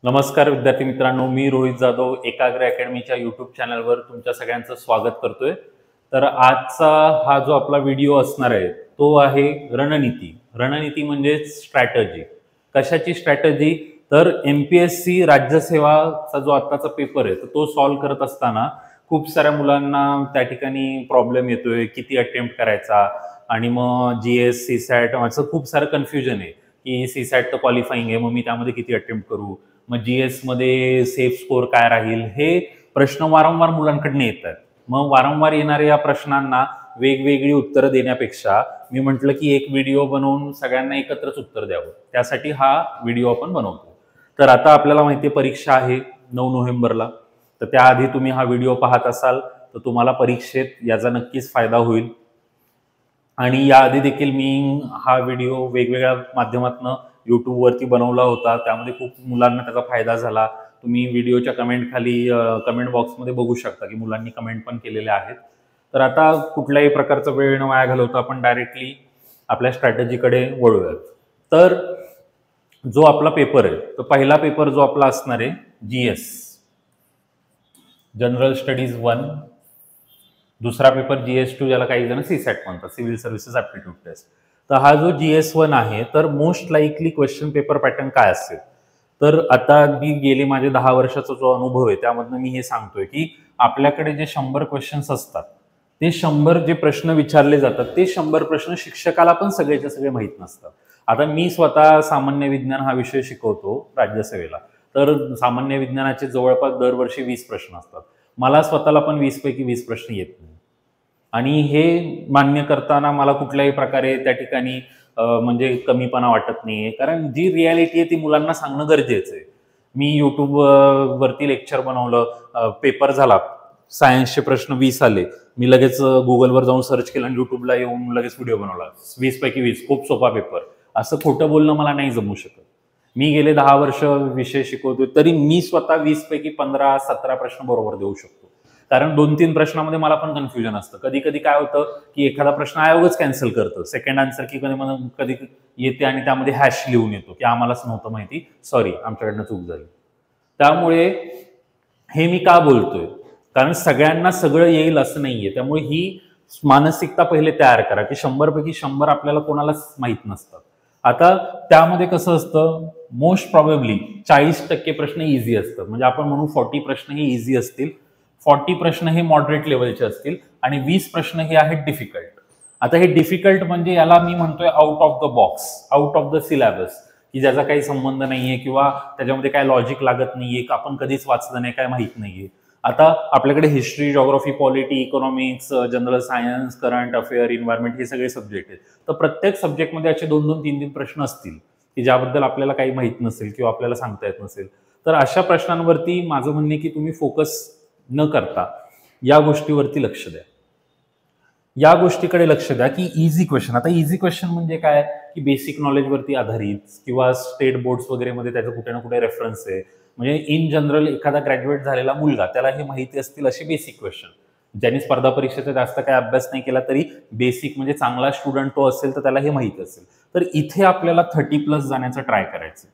नमस्कार विद्यार्थी मित्रांनो, मी रोहित जाधव एकाग्र अकॅडमीच्या यूट्यूब चॅनलवर तुमच्या सगळ्यांचं स्वागत करतोय। तर आजचा हा जो आपला व्हिडिओ असणार आहे तो आहे रणनीती। रणनीती म्हणजे स्ट्रॅटजी। कशाची स्ट्रॅटजी? तर एमपीएससी राज्यसेवाचा जो आत्ताचा पेपर आहे तो सॉल्व्ह करत असताना खूप साऱ्या मुलांना त्या ठिकाणी प्रॉब्लेम येतोय, किती अटेम्प्ट करायचा आणि मग जीएस सीसॅट असं खूप सारं कन्फ्युजन आहे की सीसॅट तर क्वालिफाईंग आहे, मग मी त्यामध्ये किती अटेम्प्ट करू, मग जीएस मध्ये सेफ स्कोर काय राहील, हे प्रश्न वारंवार मुलांकडून येतात। मग वारंवार येणाऱ्या या प्रश्नांना वेगवेगळी उत्तरं देण्यापेक्षा मी म्हटलं की एक व्हिडिओ बनवून सगळ्यांना एकत्रच उत्तर द्यावं, त्यासाठी हा व्हिडिओ आपण बनवतो। तर आता आपल्याला माहिती आहे परीक्षा आहे 9 नोव्हेंबरला, तर त्याआधी तुम्ही हा व्हिडिओ पाहत असाल तर तुम्हाला परीक्षेत याचा नक्कीच फायदा होईल। आणि याआधी देखील मी हा व्हिडिओ वेगवेगळ्या माध्यमातून यूट्यूबवरती बनवला होता, त्यामध्ये खूप मुलांना त्याचा फायदा झाला। तुम्ही व्हिडिओच्या कमेंट खाली कमेंट बॉक्समध्ये बघू शकता की मुलांनी कमेंट पण केलेले आहेत। तर आता कुठल्याही प्रकारचा वेळ न वाया घालवता आपण डायरेक्टली आपल्या स्ट्रॅटेजीकडे वळूयात। तर जो आपला पेपर आहे तो पहिला पेपर जो आपला असणार आहे जीएस जनरल स्टडीज 1, दुसरा पेपर GS2 ज्याला काही जण सीसॅट म्हणतात, सिव्हिल सर्व्हिसेस ॲप्टिट्यूड टेस्ट। तर हा जो GS1 आहे तर most likely question paper pattern काय असेल? तर आता मी गेले माझे 10 वर्षाचा जो अनुभव आहे त्यामधनं मी हे सांगतोय की आपल्याकडे जे 100 क्वेश्चन्स असतात ते 100 जे प्रश्न विचारले जातात ते 100 प्रश्न शिक्षकाला पण सगळेचे सगळे माहीत नसतात। आता मी स्वतः सामान्य विज्ञान हा विषय शिकवतो राज्यसेवेला, तर सामान्य विज्ञानाचे जवळपास दरवर्षी 20 प्रश्न असतात। मला स्वतःला पण 20 पैकी 20 प्रश्न येत नाही आणि हे मान्य करताना मला कुठल्याही प्रकारे त्या ठिकाणी म्हणजे कमीपणा वाटत नाहीये, कारण जी रियालिटी आहे ती मुलांना सांगणं गरजेचं आहे। मी यूट्यूब वरती लेक्चर बनवलं, पेपर झाला, सायन्सचे प्रश्न 20 आले, मी लगेच गुगलवर जाऊन सर्च केलं आणि युट्यूबला येऊन लगेच व्हिडिओ बनवला, 20 पैकी 20, खूप सोपा पेपर, असं खोटं बोलणं मला नाही जमू शकत। मी गेले 10 वर्ष विषय शिकवतोय तरी मी स्वतः 20 पैकी 15-17 प्रश्न बरोबर देऊ शकतो, कारण 2-3 प्रश्नामध्ये मला पण कन्फ्युजन असतं। कधी कधी काय होतं की एखादा प्रश्न आयोगच कॅन्सल करतं, सेकंड आन्सर की कधी येते आणि त्यामध्ये हॅश लिहून येतो की आम्हालाच नव्हतं माहिती, सॉरी आमच्याकडनं चूक झाली। त्यामुळे हे मी का बोलतोय, कारण सगळ्यांना सगळं येईल असं नाहीये, त्यामुळे ही मानसिकता पहिले तयार करा की 100 पैकी 100 आपल्याला कोणालाच माहित नसतात। आता त्यामध्ये कसं असतं, मोस्ट प्रॉबेबली 40% प्रश्न इझी असतात, म्हणजे आपण म्हणू 40 प्रश्न हे इझी असतील, 40 प्रश्न हे मॉडरेट लेवलचे असतील आणि 20 प्रश्न हे आहेत डिफिकल्ट। आता हे डिफिकल्ट म्हणजे याला मी म्हणतोय out of the box, out of the syllabus, की ज्याचा काही संबंध नाहीये किंवा त्याच्यामध्ये काय लॉजिक लागत नाहीये, आपण कधीच वाचलं नाही, काय माहित नाहीये। आता आपल्याकडे history, geography, polity, economics, general science, current affair, environment हे सगळे सब्जेक्ट आहेत। तर प्रत्येक सब्जेक्टमध्ये असे 2-2, 3-3 प्रश्न असतील की ज्याबद्दल आपल्याला काही माहित नसेल किंवा आपल्याला सांगता येत नसेल। तर अशा प्रश्नांवरती माझं म्हणणे की तुम्ही फोकस न करता या गोष्टीवरती लक्ष द्या, या गोष्टीकडे लक्ष द्या की इझी क्वेश्चन। आता इझी क्वेश्चन म्हणजे काय की बेसिक नॉलेजवरती आधारित किंवा स्टेट बोर्ड्स वगैरे मध्ये त्याचं कुठे ना कुठे रेफरन्स आहे, म्हणजे इन जनरल एखादा ग्रॅज्युएट झालेला मुलगा त्याला हे माहिती असतील असे बेसिक क्वेश्चन, ज्यांनी स्पर्धा परीक्षेचा जास्त काही अभ्यास नाही केला तरी बेसिक म्हणजे चांगला स्टुडंट तो असेल तर त्याला हे माहिती असेल। तर इथे आपल्याला 30+ जाण्याचं ट्राय करायचं,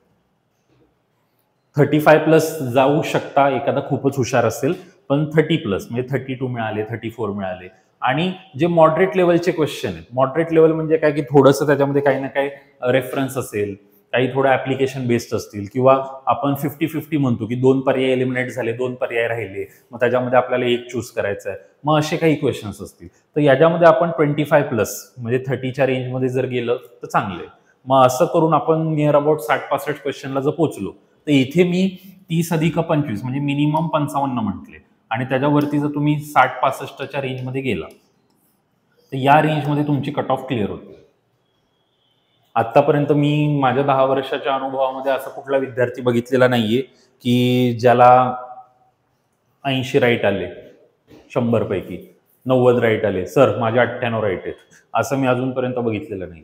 35+ जाऊ शकता एखादा खूपच हुशार असेल, पण 30+ म्हणजे 32 मिळाले, 34 मिळाले। आणि जे मॉडरेट लेवलचे क्वेश्चन आहेत, मॉडरेट लेवल म्हणजे काय की थोडंसं त्याच्यामध्ये काही ना काही रेफरन्स असेल, काही थोडं ऍप्लिकेशन बेस्ड असतील, किंवा आपण 50-50 म्हणतो की 2 पर्याय एलिमिनेट झाले, 2 पर्याय राहिले, मग त्याच्यामध्ये आपल्याला एक चूज करायचं आहे, मग असे काही क्वेश्चन्स असतील। तर याच्यामध्ये आपण 25+ म्हणजे 30च्या रेंजमध्ये जर गेलं तर चांगलं आहे। मग असं करून आपण नियर अबाउट 60-65 क्वेश्चनला जर पोहोचलो तर इथे मी 30 अधिक 25 म्हणजे मिनिमम 55 म्हटले, आणि त्याच्यावरती जर तुम्ही 60-65च्या रेंजमध्ये गेला तर या रेंजमध्ये तुमची कट ऑफ क्लिअर होते। आतापर्यंत मी माझ्या 10 वर्षाच्या अनुभवामध्ये असा कुठला विद्यार्थी बघितलेला नाहीये की ज्याला 80 राईट आले, 100 पैकी 90 राईट आले, सर माझे 98 राईट आहेत, असं मी अजूनपर्यंत बघितलेलं नाही।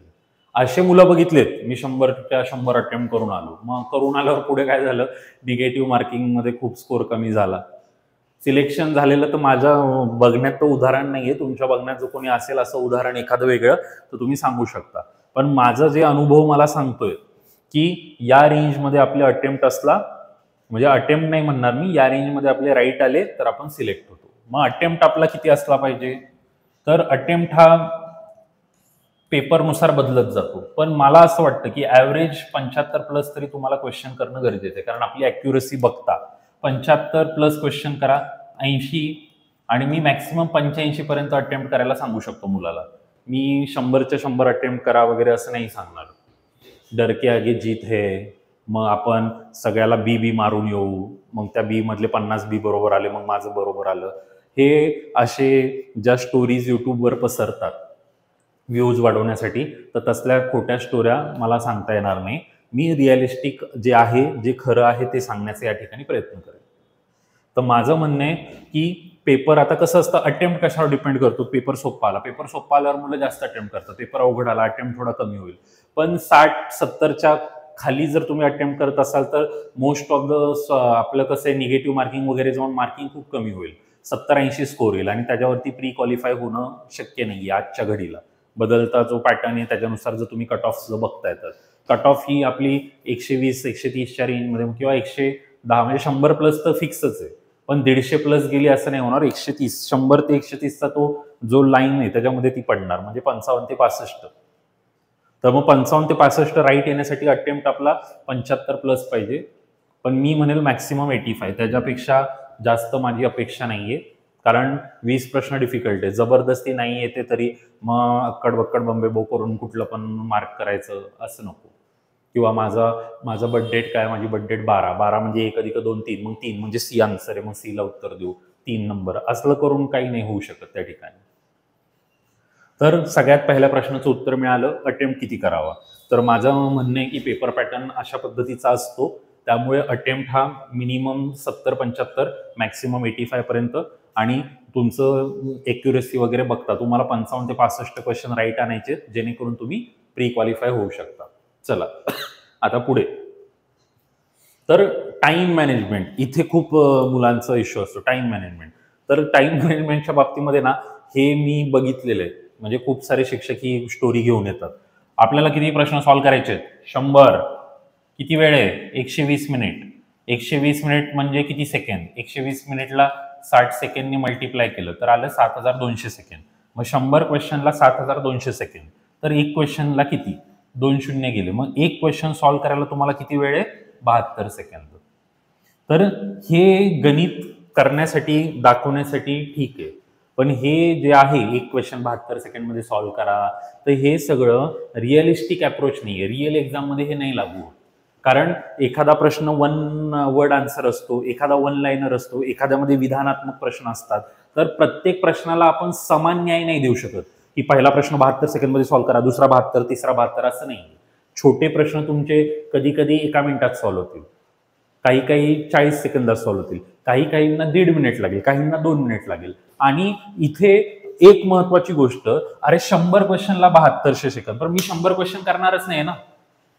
असे मुलं बघितलेत, मी 100च्या 100 अटेम्प्ट करून आलो, मग करून आल्यावर पुढे काय झालं, निगेटिव्ह मार्किंगमध्ये खूप स्कोर कमी झाला, सिलेक्शन झालेलं तर माझ्या बघण्यात तर उदाहरण नाहीये, तुमच्या बघण्यात जो कोणी असेल असं उदाहरण एखादं वेगळं तर तुम्ही सांगू शकता, पण माझा जे अनुभव मला सांगतोय की या रेंजमध्ये आपले अटेम्प्ट असला म्हणजे अटेम्प्ट नाही म्हणणार मी, या रेंजमध्ये आपले राईट आले तर आपण सिलेक्ट होतो. मग अटेम्प्ट आपला किती असला पाहिजे, तर अटेम्प्ट हा पेपरनुसार बदलत जातो, पण मला असं वाटतं की ॲव्हरेज 75 प्लस तरी तुम्हाला क्वेश्चन करणं गरजेचं आहे, कारण आपली ॲक्युरसी बघता 75 प्लस क्वेश्चन करा, 80 आणि मी मॅक्सिमम 85 पर्यंत अटेम्प्ट करायला सांगू शकतो मुलाला. मी 100च्या 100 अटेम्प्ट करा वगैरे असं नाही सांगणार. डर के आगे जीत है, मग आपण सगळ्याला बी मारून येऊ, मग त्या बी मधले 50 बी बरोबर आले, मग माझं बरोबर आलं. हे असे ज्या स्टोरीज युट्यूबवर पसरतात व्ह्यूज वाढवण्यासाठी, तर तसल्या खोट्या स्टोऱ्या मला सांगता येणार नाही. मी रिअलिस्टिक जे आहे, जे खरं आहे ते सांगण्याचा या ठिकाणी प्रयत्न करेन. तर माझं म्हणणं आहे की पेपर आता कसं असतं, अटेम्प्ट कशावर डिपेंड करतो. पेपर सोपा आला, पेपर सोपा आल्यावर मुलं जास्त अटेम्प्ट करतात. पेपर अवघड आला, अटेम्प्ट थोडा कमी होईल. पण 60-70च्या खाली जर तुम्ही अटेम्प्ट करत असाल तर मोस्ट ऑफ द आपलं कसं आहे, निगेटिव्ह मार्किंग वगैरे जाऊन मार्किंग खूप कमी होईल. 70-80 स्कोर येईल आणि त्याच्यावरती प्री क्वालिफाय होणं शक्य नाही आजच्या घडीला. बदलता जो पॅटर्न आहे त्याच्यानुसार जर तुम्ही कट ऑफ बघताय तर कट ऑफ ही आपली 120-130च्या रेंजमध्ये किंवा 110 म्हणजे 100 प्लस तर फिक्सच आहे. पण 150 प्लस गेली असं नाही होणार. 130, 100 ते 130चा तो जो लाईन आहे त्याच्यामध्ये ती पडणार, म्हणजे 55 ते 65. तर मग 55 ते 65 राईट येण्यासाठी अटेम्प्ट आपला 75 प्लस पाहिजे. पण मी म्हणेल मॅक्सिमम 85, त्याच्यापेक्षा जास्त माझी अपेक्षा नाहीये. कारण 20 प्रश्न डिफिकल्ट आहे, जबरदस्ती नाही येते तरी मग अक्कड बक्कड बंबे बो करून कुठलं पण मार्क करायचं असं नको. किंवा माझा बर्थ डेट काय, माझी बर्थ डेट 12 म्हणजे 1 अधिक 2 3, मग 3 म्हणजे सी आन्सर आहे, मग सीला उत्तर देऊ, 3 नंबर, असलं करून काही नाही होऊ शकत त्या ठिकाणी. तर सगळ्यात पहिल्या प्रश्नाचं उत्तर मिळालं, अटेम्प्ट किती करावा. तर माझं म्हणणं आहे की पेपर पॅटर्न अशा पद्धतीचा असतो, त्यामुळे अटेम्प्ट हा मिनिमम 70-75, मॅक्सिमम 85 पर्यंत. आणि तुमचं एक्युरेसी वगैरे बघता तुम्हाला 55 ते 65 क्वेश्चन राईट आणायचे, जेणेकरून तुम्ही प्री क्वालिफाय होऊ शकता. चला आता पुढे. तर टाइम मॅनेजमेंट इथे खूप मुलांचा इश्यू असतो, टाइम मॅनेजमेंट. तर टाइम मॅनेजमेंटच्या बाबतीमध्ये ना, हे मी बघितलेलं आहे. म्हणजे खूप सारे शिक्षक ही स्टोरी घेऊन येतात. आपल्याला किती प्रश्न सॉल्व्ह करायचे, 100. किती वेळ आहे, 120 मिनिट. 120 मिनिट म्हणजे किती सेकंड, 120 मिनिटला 60 सेकंडनी मल्टिप्लाय केलं तर आलं 7200 सेकंड. मग 100 क्वेश्चनला 7200 सेकंड. तर एक क्वेश्चनला किती, 2 शून्य गेले. मग एक क्वेश्चन सॉल्व्ह करायला तुम्हाला किती वेळ आहे, 72 सेकंद. तर हे गणित करण्यासाठी, दाखवण्यासाठी ठीक आहे, पण हे जे आहे एक क्वेश्चन 72 सेकंडमध्ये सॉल्व्ह करा, तर हे सगळं रिअलिस्टिक अप्रोच नाही आहे. रिअल एक्झाममध्ये हे नाही लागू. कारण एखादा प्रश्न 1 वर्ड आन्सर असतो, एखादा 1 लाईनर असतो, एखाद्यामध्ये विधानात्मक प्रश्न असतात. तर प्रत्येक प्रश्नाला आपण समान न्याय नाही देऊ शकत की पहिला प्रश्न 72 सेकंडमध्ये सॉल्व्ह करा, दुसरा 72, तिसरा 72, असं नाही. छोटे प्रश्न तुमचे कधी कधी 1 मिनिटात सॉल्व्ह होतील, काही 40 सेकंदात सॉल्व्ह होतील, काहींना 1.5 मिनिट लागेल, काहींना 2 मिनिट लागेल. आणि इथे एक महत्वाची गोष्ट, अरे 100 क्वेश्चनला 7200 सेकंद, पण मी 100 क्वेश्चन करणारच नाही ना,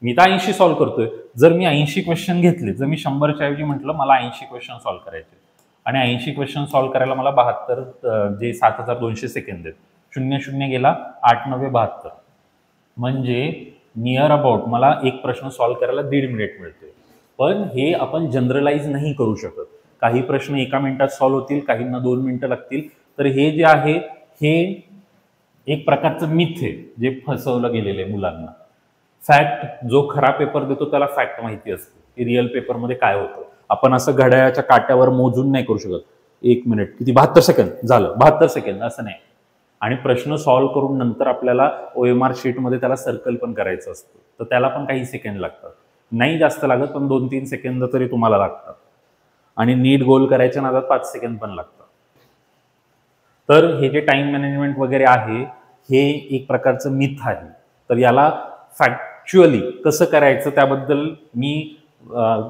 मी तर 80 सॉल्व्ह करतोय. जर मी 80 क्वेश्चन घेतले, जर मी 100च्या ऐवजी म्हटलं मला 80 क्वेश्चन सॉल्व्ह करायचे आणि 80 क्वेश्चन सॉल्व्ह करायला मला 72 जे 7200 सेकंद आहेत, 0-0 गेला, 8-9 72, म्हणजे नियर अबाउट मला एक प्रश्न सॉल्व्ह करायला 1.5 मिनिट मिळते. पण हे आपण जनरलाइज नाही करू शकत. काही प्रश्न 1 मिनिटात सॉल्व्ह होतील, काहींना 2 मिनिटं लागतील. तर हे जे आहे हे एक प्रकारचं मिथ आहे जे फसवलं गेलेलं आहे मुलांना. फॅक्ट, जो खरा पेपर देतो त्याला फॅक्ट माहिती असते की रिअल पेपरमध्ये काय होतं. आपण असं घड्याळाच्या काट्यावर मोजून नाही करू शकत, 1 मिनिट किती 72 सेकंद झालं, 72 सेकंद असं नाही. आणि प्रश्न सॉल्व्ह करून नंतर आपल्याला OMR शीटमध्ये त्याला सर्कल पण करायचं असतं, तर त्याला पण काही सेकंड लागतात. नाही जास्त लागत, पण 2-3 सेकंद तरी तुम्हाला लागतात. आणि नीट गोल करायच्या नादात 5 सेकंद पण लागतात. तर हे जे टाइम मॅनेजमेंट वगैरे आहे हे एक प्रकारचं मिथ आहे. तर याला फॅक्च्युअली कसं करायचं त्याबद्दल मी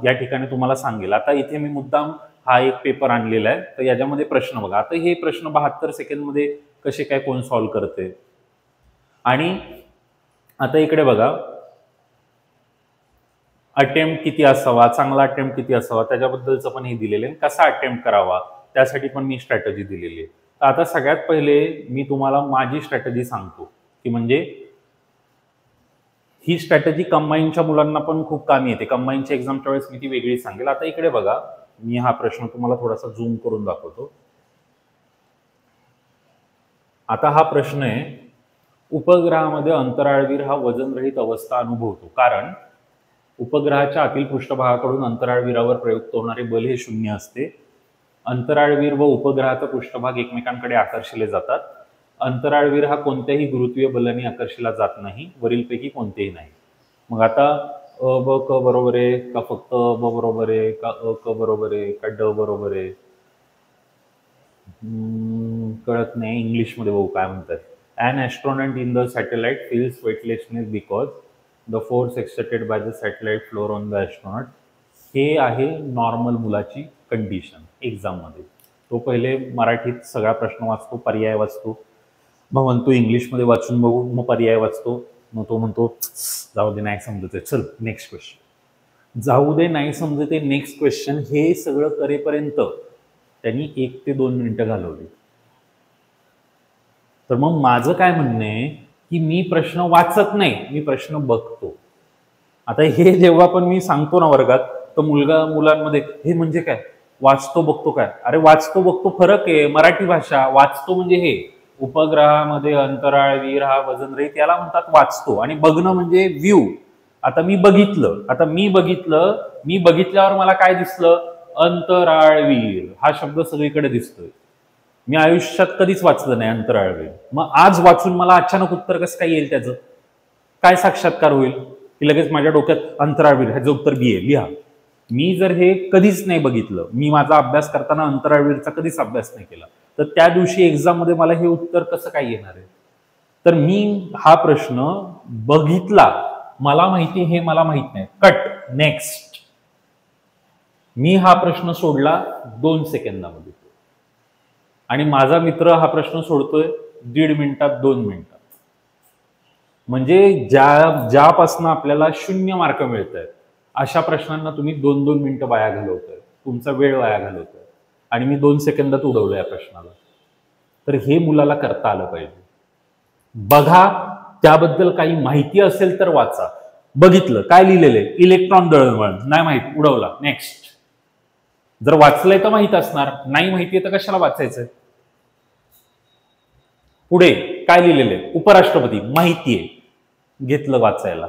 या ठिकाणी तुम्हाला सांगेल. आता इथे मी मुद्दाम हा एक पेपर आणलेला आहे, तर याच्यामध्ये प्रश्न बघा. आता हे प्रश्न 72 सेकंडमध्ये कसे काय कोण सॉल्व्ह करते. आणि आता इकडे बघा, अटेम्प्ट किती असावा, चांगला अटेम्प्ट किती असावा त्याच्याबद्दलचं पण हे दिलेलं आहे. कसा अटेम्प्ट करावा त्यासाठी पण मी स्ट्रॅटेजी दिलेली आहे. तर आता सगळ्यात पहिले मी तुम्हाला माझी स्ट्रॅटेजी सांगतो की म्हणजे ही स्ट्रॅटेजी कंबाईनच्या मुलांना पण खूप कामी येते. कंबाईनच्या एक्झामच्या वेळेस मी ती वेगळी सांगेल. आता इकडे बघा, मी हा प्रश्न तुम्हाला थोडासा झूम करून दाखवतो. आता हा प्रश्न आहे, उपग्रहामध्ये अंतराळवीर हा वजनरहित अवस्था अनुभवतो कारण उपग्रहाच्या आतील पृष्ठभागाकडून अंतराळवीरावर प्रयुक्त होणारे बल हे 0 असते. अंतराळवीर व उपग्रहाचा पृष्ठभाग एकमेकांकडे आकर्षिले जातात. अंतराळवीर हा कोणत्याही गुरुत्वीय बलाने आकर्षिला जात नाही. वरीलपैकी कोणतेही नाही. मग आता अ ब क बरोबर आहे का, फक्त ब बरोबर आहे का, अ क बरोबर आहे का, ड बरोबर आहे? कळत नाही. इंग्लिशमध्ये बघू काय म्हणतात. An astronaut in the satellite feels weightlessness because the force exerted by the satellite floor on the astronaut. हे आहे नॉर्मल मुलाची कंडिशन एक्झाममध्ये. तो पहिले मराठीत सगळा प्रश्न वाचतो, पर्याय वाचतो, मग म्हणतो इंग्लिशमध्ये वाचून बघू, मग पर्याय वाचतो, मग तो म्हणतो जाऊ दे नाही समजत आहे, चल नेक्स्ट क्वेश्चन. जाऊ दे नाही समजत आहे, नेक्स्ट क्वेश्चन, हे सगळं करेपर्यंत त्यांनी 1 ते 2 मिनिटं घालवली. तर मग माझं काय म्हणणं आहे की मी प्रश्न वाचत नाही, मी प्रश्न बघतो. आता हे जेव्हा पण मी सांगतो ना वर्गात, तर मुलांमध्ये हे म्हणजे काय, वाचतो बघतो काय? अरे वाचतो बघतो फरक आहे. मराठी भाषा वाचतो म्हणजे हे उपग्रहामध्ये अंतराळवीर हा वजनरहित, याला म्हणतात वाचतो. आणि बघणं म्हणजे व्ह्यू. आता मी बघितल्यावर मला काय दिसलं? अंतराळवीर हा शब्द सगळीकडे दिसतोय. मी आयुष्यात कधीच वाचलं नाही अंतराळवीर. मग आज वाचून मला अचानक उत्तर कसं काय येईल? त्याचं काय साक्षात्कार होईल की लगेच माझ्या डोक्यात अंतराळवीर ह्याचं उत्तर बी आहे लिहा. मी जर हे कधीच नाही बघितलं, मी माझा अभ्यास करताना अंतराळवीरचा कधीच अभ्यास नाही केला, तर त्या दिवशी एक्झाम मध्ये मला हे उत्तर कसं काय येणार आहे? तर मी हा प्रश्न बघितला, मला माहिती, हे मला माहित नाही, कट, नेक्स्ट. मी हा प्रश्न सोडला 2 सेकंदामध्ये आणि माझा मित्र हा प्रश्न सोडतोय 1.5 मिनिटात, 2 मिनिटात. म्हणजे ज्यापासून आपल्याला 0 मार्क मिळत आहेत अशा प्रश्नांना तुम्ही 2-2 मिनिटं वाया घालवताय, तुमचा वेळ वाया घालवताय, आणि मी 2 सेकंदात उडवलं या प्रश्नाला. तर हे मुलाला करता आलं पाहिजे. बघा, त्याबद्दल काही माहिती असेल तर वाचा. बघितलं काय लिहिलेलं आहे? इलेक्ट्रॉन दळणवळण, नाही माहिती, उडवला, नेक्स्ट. जर वाचलंय तर माहित असणार, नाही माहितीये तर कशाला वाचायचंय? पुढे काय लिहिलेलं आहे? उपराष्ट्रपती, माहितीये, घेतलं वाचायला,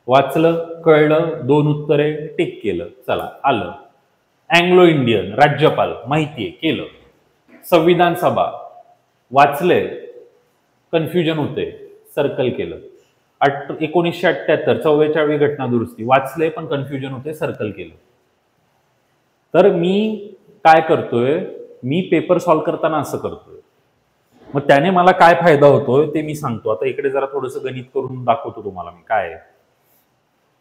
वाचलं, कळलं, 2 उत्तरे, टिक केलं, चला आलं. अँग्लो इंडियन, राज्यपाल, माहितीये, केलं. संविधान सभा, वाचलंय, कन्फ्युजन होते, सर्कल केलं. 1978 44वी घटना दुरुस्ती, वाचलंय पण कन्फ्युजन होते, सर्कल केलं. तर मी काय करतोय, मी पेपर सॉल्व्ह करताना असं करतोय. मग त्याने मला काय फायदा होतोय ते मी सांगतो. आता इकडे जरा थोडंसं गणित करून दाखवतो तुम्हाला मी काय आहे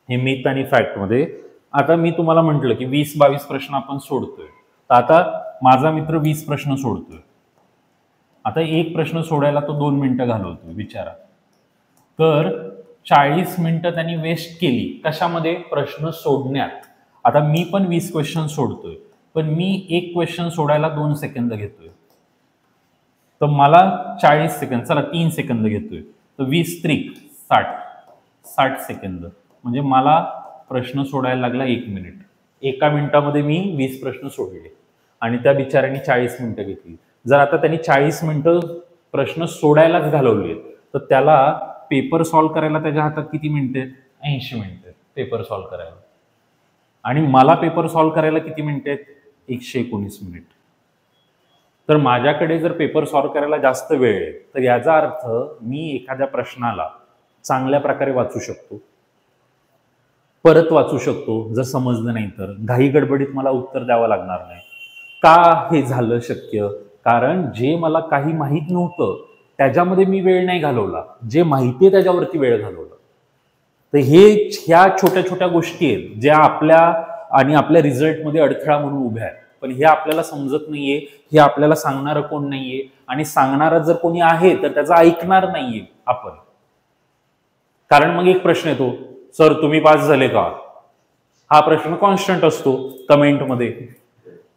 हे मिथ आणि फॅक्ट मध्ये. आता मी तुम्हाला म्हटलं की 20-22 प्रश्न आपण सोडतोय, तर आता माझा मित्र 20 प्रश्न सोडतोय. आता एक प्रश्न सोडायला तो 2 मिनिटं घालवतोय, विचारा. तर 40 मिनिटं त्यांनी वेस्ट केली कशामध्ये? प्रश्न सोडण्यात. आता मी पण 20 क्वेश्चन सोडतोय, पण मी एक क्वेश्चन सोडायला 2 सेकंद घेतोय, तर मला 40 सेकंद, चला 3 सेकंद घेतोय, तर 20 त्रिक 60 सेकंद, म्हणजे मला प्रश्न सोडायला लागला 1 मिनिट. एका मिनिटामध्ये मी 20 प्रश्न सोडले आणि त्या बिचाऱ्यांनी 40 मिनिटं घेतली. जर आता त्यांनी 40 मिनिटं प्रश्न सोडायलाच घालवले, तर त्याला पेपर सॉल्व्ह करायला त्याच्या हातात किती मिनिटं आहेत? 80 मिनिटं आहेत पेपर सॉल्व्ह करायला. आणि मला पेपर सॉल्व्ह करायला किती मिनिटं आहेत? 119 मिनिट. तर माझ्याकडे जर पेपर सॉल्व्ह करायला जास्त वेळ आहे, तर याचा अर्थ मी एखाद्या प्रश्नाला चांगल्या प्रकारे वाचू शकतो, परत वाचू शकतो जर समजलं नाही तर. घाई गडबडीत मला उत्तर द्यावं लागणार नाही. का हे झालं शक्य? कारण जे मला काही माहीत नव्हतं त्याच्यामध्ये मी वेळ नाही घालवला, जे माहिती आहे त्याच्यावरती वेळ घालवला. तर ह्या छोट्या छोट्या गोष्टी आहेत ज्या आपल्या आणि आपल्या रिझल्टमध्ये अडथळा म्हणून उभ्या आहेत, पण हे आपल्याला समजत नाहीये. हे आपल्याला सांगणारं कोण नाहीये, आणि सांगणारं जर कोणी आहे तर त्याचं ऐकणार नाहीये आपण. कारण मग एक प्रश्न येतो, सर तुम्ही पास झाले का? हा प्रश्न कॉन्स्टंट असतो कमेंटमध्ये,